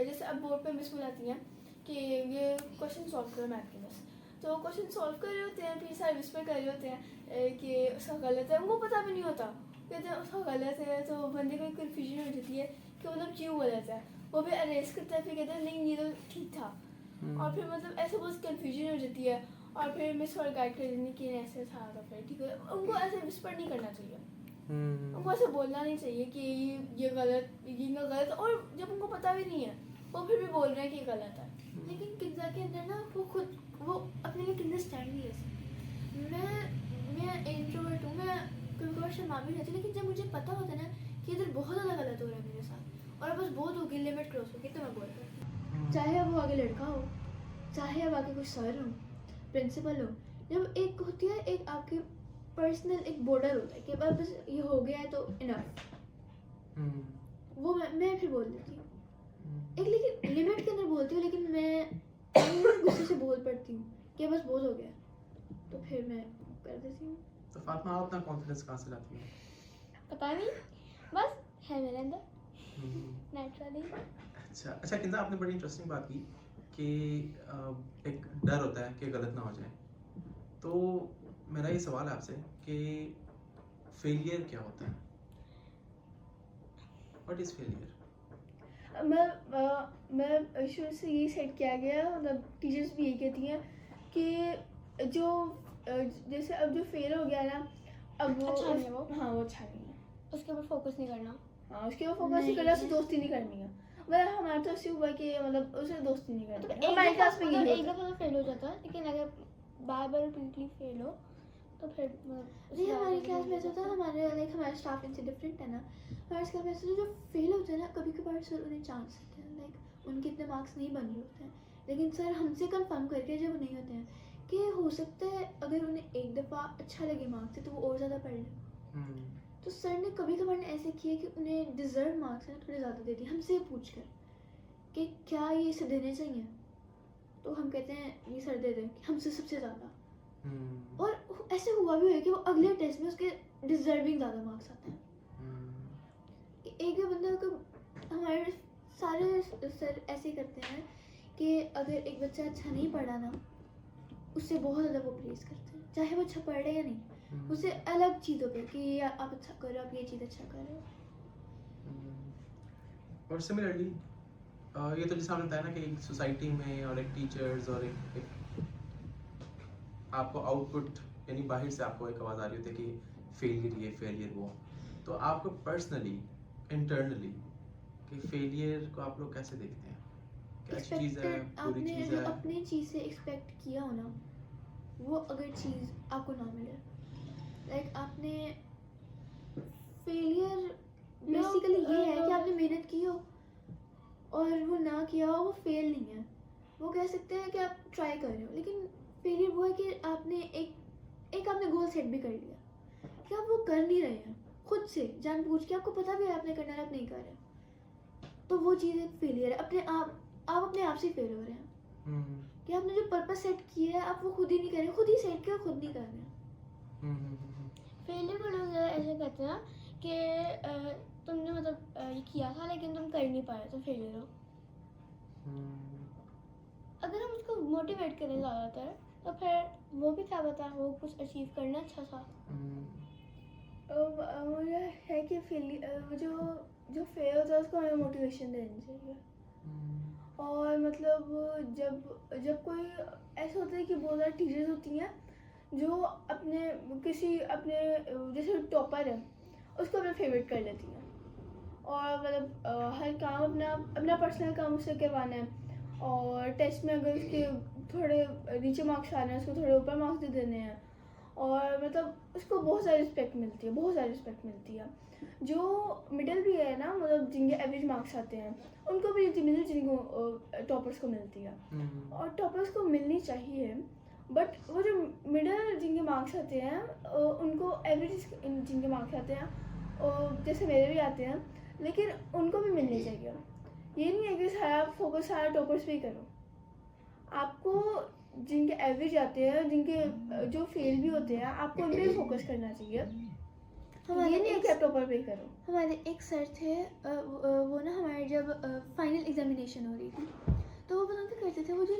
जैसे अब बोर्ड पे मिस बुलाती हैं कि ये क्वेश्चन सॉल्व करो मैथ के बस, तो क्वेश्चन सॉल्व कर रहे होते हैं, फिर सारे विस्पर कर रहे होते हैं कि उसका गलत है, उनको पता भी नहीं होता, कहते हैं उसका गलत है, तो बंदे को कन्फ्यूजन हो जाती है कि मतलब क्यों गलत है, वो भी अरेज करता है, फिर कहते हैं नहीं ये तो ठीक था, और फिर मतलब ऐसे बहुत कन्फ्यूजन हो जाती है, और फिर मिस और गाइड कर देंगे कि ऐसे था, तो फिर ठीक है। उनको ऐसे विस्पर नहीं करना चाहिए, उनको ऐसे बोलना नहीं चाहिए कि ये गलत, ये गलत, और जब उनको पता भी नहीं है वो फिर भी बोल रहे हैं कि ये गलत है। लेकिन किंजा के अंदर ना वो अपने लिए किंजा स्टैंड नहीं है। मैं इंट्रोवर्ट हूँ, मैं कभी कभार शर्मा भी रहती हूँ, लेकिन जब मुझे पता होता है ना कि इधर बहुत ज़्यादा गलत हो रहा है मेरे साथ और बस बहुत हो गई, लिमिट क्रॉस हो गई, तो मैं बोल करती हूँ, चाहे अब वो आगे लड़का हो, चाहे अब आगे कोई सर हो, प्रिंसिपल हो। जब एक होती है, एक आपकी पर्सनल एक बॉर्डर होता है कि बस ये हो गया है तो इनफ, वो मैं फिर बोल देती हूँ एक, लेकिन लिमिट के अंदर बोलती हूँ, लेकिन मैं गुस्से से बोल पड़ती हूँ कि बस बहुत हो गया, तो फिर मैं कर देती हूँ। तो फातिमा, आप अपना कॉन्फिडेंस कहाँ से लाती हो? पता नहीं, बस है मेरे अंदर नेचुरली। अच्छा किंजा, आपने बड़ी इंटरेस्टिंग बात की कि एक डर होता है कि गलत ना हो जाए, तो मेरा ये सवाल है आपसे कि फेलियर क्या होता है? What is failure? मैं शुरू से यही सेट किया गया, मतलब टीचर्स भी यही कहती हैं कि जो जैसे अब जो फेल हो गया ना, अब वो अच्छा नहीं है वो। हाँ वो अच्छा नहीं है, उसके ऊपर फोकस नहीं करना। हाँ उसके ऊपर फोकस नहीं करना, उससे दोस्ती नहीं करनी है, मतलब हमारा तो ऐसे हुआ कि मतलब उससे दोस्ती नहीं करनी है। हमारी क्लास में यही एक होता दफ़ा तो फेल हो जाता है, लेकिन अगर बार बार रिपीटली फेल हो तो फिर मतलब नहीं, हमारी क्लास में ऐसा था, हमारा स्टाफ इनसे डिफरेंट है ना, हमारे क्लास में ऐसा जो फेल होते हैं ना, कभी कभार सर उन्हें चांस देते हैं, लाइक उनके इतने मार्क्स नहीं बन रहे होते हैं, लेकिन सर हमसे कंफर्म करके जब नहीं होते हैं कि हो सकता है अगर उन्हें एक दफ़ा अच्छा लगे मार्क्स से तो वो और ज़्यादा पढ़ लें। तो सर ने कभी कभार ने ऐसे किया कि उन्हें डिज़र्व मार्क्स हैं थोड़े ज़्यादा दे दिए, हमसे पूछ कर कि क्या ये इसे देने चाहिए, तो हम कहते हैं ये सर दे दें, हमसे सबसे ज़्यादा। और ऐसे हुआ भी है कि वो अगले टेस्ट में उसके डिजर्विंग ज़्यादा मार्क्स आते हैं। एक बंदा को हमारे सारे सर ऐसे करते हैं कि अगर एक बच्चा अच्छा नहीं पढ़ा ना, उससे बहुत ज़्यादा वो प्रेज़ करते हैं, चाहे वो अच्छा पढ़ रहे या नहीं, उससे अलग चीज़ों पे कि आप अच्छा कर रहे हो, आप ये चीज़ अच्छा कर रहे हो। और सिमिलरली ये तो जैसे आपने बताया ना कि एक सोसाइटी में और एक टीचर्स और एक आपको आउटपुट, यानी बाहर से आपको एक आवाज़ आ रही होती है कि फेलियर ये फेलियर वो, तो आपको पर्सनली इंटरनली कि फेलियर को आप लोग कैसे देखते हैं? क्या अच्छी चीज़ है, बुरी आपने चीज़ जो है? अपनी चीज़ से एक्सपेक्ट किया हो ना, वो अगर चीज़ आपको ना मिले, लाइक आपने फेलियर बेसिकली ये है कि आपने मेहनत की हो और वो ना किया हो, वो फेल नहीं है, वो कह सकते हैं कि आप ट्राई कर रहे हो, लेकिन फेलियर वो है कि आपने एक एक आपने गोल सेट भी कर लिया कि आप वो कर नहीं रहे हैं खुद से जानबूझ के, आपको पता भी है आपने करना है, आप नहीं कर रहे, तो वो चीज़ एक फेलियर है। आप अपने आप से फेल हो रहे हैं कि आपने जो पर्पस सेट किया है आप वो खुद ही नहीं कर रहे, खुद ही सेट किया खुद नहीं कर रहे हैं। फेलियर को लोग ऐसे कहते हैं ना कि तुमने मतलब ये किया था लेकिन तुम कर नहीं पाए तो फेलियर हो। अगर हम उसको मोटिवेट करें ज़्यादातर तो फिर वो भी क्या बता वो कुछ अचीव करना अच्छा था। मुझे है कि जो फेल होता है उसको हमें मोटिवेशन देनी चाहिए। और मतलब जब कोई ऐसा होता है कि बहुत सारी टीचर्स होती हैं जो अपने जैसे टॉपर है उसको अपना फेवरेट कर लेती हैं और मतलब हर काम अपना पर्सनल काम उससे करवाना है, और टेस्ट में अगर उसके थोड़े नीचे मार्क्स आ रहे हैं उसको थोड़े ऊपर मार्क्स दे देने हैं, और मतलब उसको बहुत सारी रिस्पेक्ट मिलती है। जो मिडिल भी है ना, मतलब जिनके एवरेज मार्क्स आते हैं उनको भी नहीं मिलती जिनको टॉपर्स को मिलती है, और टॉपर्स को मिलनी चाहिए। बट वो जो मिडिल जिनके मार्क्स आते हैं उनको एवरेज जिनके मार्क्स आते हैं जैसे मेरे भी आते हैं, लेकिन उनको भी मिलनी चाहिए। ये नहीं है कि सारा फोकस सारा टॉपर्स पे ही करो, आपको जिनके एवरेज आते हैं, जिनके जो फेल भी होते हैं, आपको उन पे फोकस करना चाहिए। ये नहीं है कि आप टॉपर पे ही करो। हमारे एक सर थे, वो ना हमारे जब फाइनल एग्जामिनेशन हो रही थी तो वो पता क्या करते थे, वो जो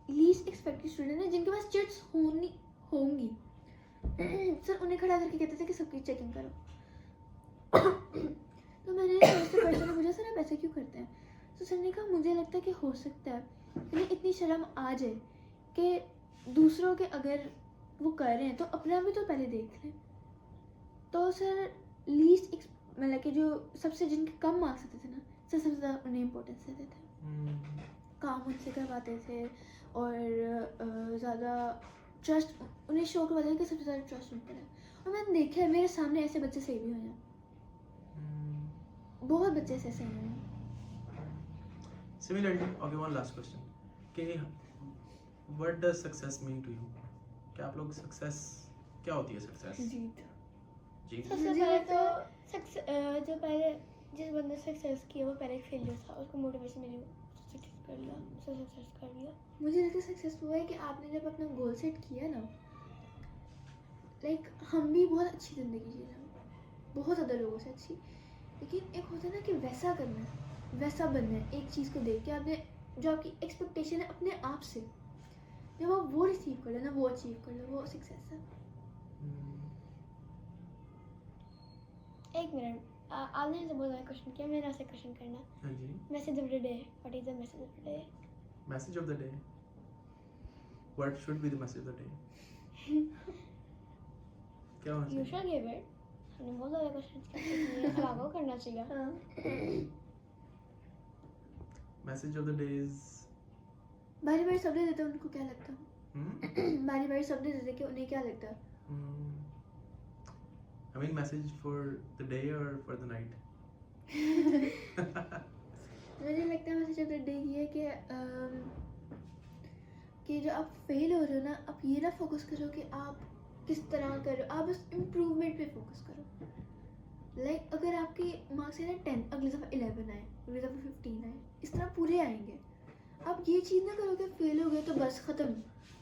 लीस्ट एक्सपेक्टेड स्टूडेंट है जिनके पास चिट्स होंगी सर उन्हें खड़ा करके कहते थे कि सबकी चेकिंग करो। तो मैंने सर ने पूछा सर आप ऐसा क्यों करते हैं, तो सर ने कहा मुझे लगता है कि हो सकता है उन्हें इतनी शर्म आ जाए कि दूसरों के अगर वो कर रहे हैं तो अपना भी तो पहले देख लें। तो सर लीस्ट मतलब कि जो सबसे जिनके कम मार्क्स आते थे ना सर सबसे ज़्यादा उन्हें इम्पोर्टेंस देते थे, काम उनसे करवाते थे और ज़्यादा ट्रस्ट उन्हें शो करवाते थे कि सबसे ज़्यादा ट्रस्ट उन पर है। और मैंने देखा है मेरे सामने ऐसे बच्चे सही भी हुए हैं, बहुत बच्चे ऐसे सही हुए हैं। Similarly, okay, one last question. कि what does success mean to you? क्या आप लोग success क्या होती है success? जीत। सबसे पहले तो जो पहले जिस बंदे ने सक्सेस किया वो पहले एक फेलियर था, उसको मोटिवेशन मिली, सक्सेस कर लिया, सक्सेस कर लिया। मुझे लगता है सक्सेस वो है कि आपने जब अपना गोल सेट किया ना, लाइक हम भी बहुत अच्छी ज़िंदगी जी रहे हैं, बहुत ज़्यादा लोगों से अच्छी, लेकिन एक होता है ना कि वैसा करना है, वैसा बनना है, एक चीज़ को देख के आपने जो आपकी एक्सपेक्टेशन है अपने आप से, जब आप वो रिसीव कर लो ना, वो अचीव कर लो, वो सक्सेस है। एक मिनट, आपने जैसे बहुत ज़्यादा क्वेश्चन किया, मैंने आपसे क्वेश्चन करना। हाँ जी। Message of the day, what is the message of the day? Message of the day. What should be the message of the day? क्या होना यू चाहिए? Should give it. हमने बहुत ज़्यादा क्वेश्चन किए, अब आपको करना चाहिए। Message of the day is बारी बारी सब दे देते हैं, उनको क्या लगता है? बारी बारी सब दे देते हैं कि उन्हें क्या लगता है? I mean message for the day or for the night? मुझे लगता है मैसेज ऑफ द डे ये है कि जो आप फेल हो रहे हो ना, आप ये ना फोकस करो कि आप किस तरह कर रहे हो, आप बस इम्प्रूवमेंट पे फोकस करो। लाइक अगर आपके मार्क्स है ना 10, अगली दफ़ा 11 आए, अगली दफ़ा 15 आए, इस तरह पूरे आएंगे। आप ये चीज़ ना करो कि फेल हो गए तो बस ख़त्म,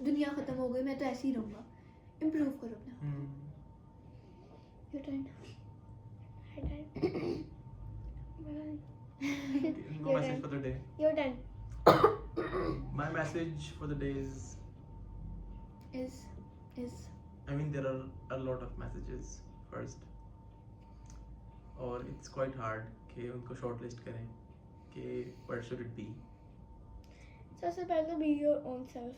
दुनिया ख़त्म हो गई, मैं तो ऐसे ही रहूँगा। इम्प्रूव करो अपना। Your turn. No message for the day. Your turn. My message for the day is I mean there are a lot of messages first, और it's quite hard कि उनको shortlist करें कि what should it be. सबसे पहले तो be your own self.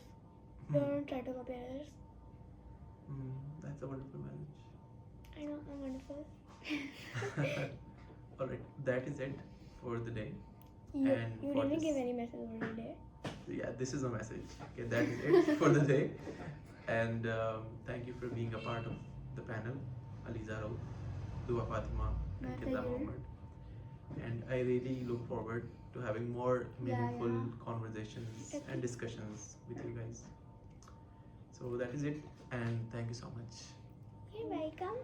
Don't try to copy others. That's a wonderful message. I know, I'm wonderful. Alright, that is it for the day. You And for didn't this- give any message over the day. Yeah, this is a message. Okay, that is it for the day. And thank you for being a part of the panel, Aliza Rao, Dua Fatima, My and Kitla pleasure. Mohammed. And I really look forward to having more meaningful conversations Okay. and discussions with you guys. So that is it, and thank you so much. You're welcome.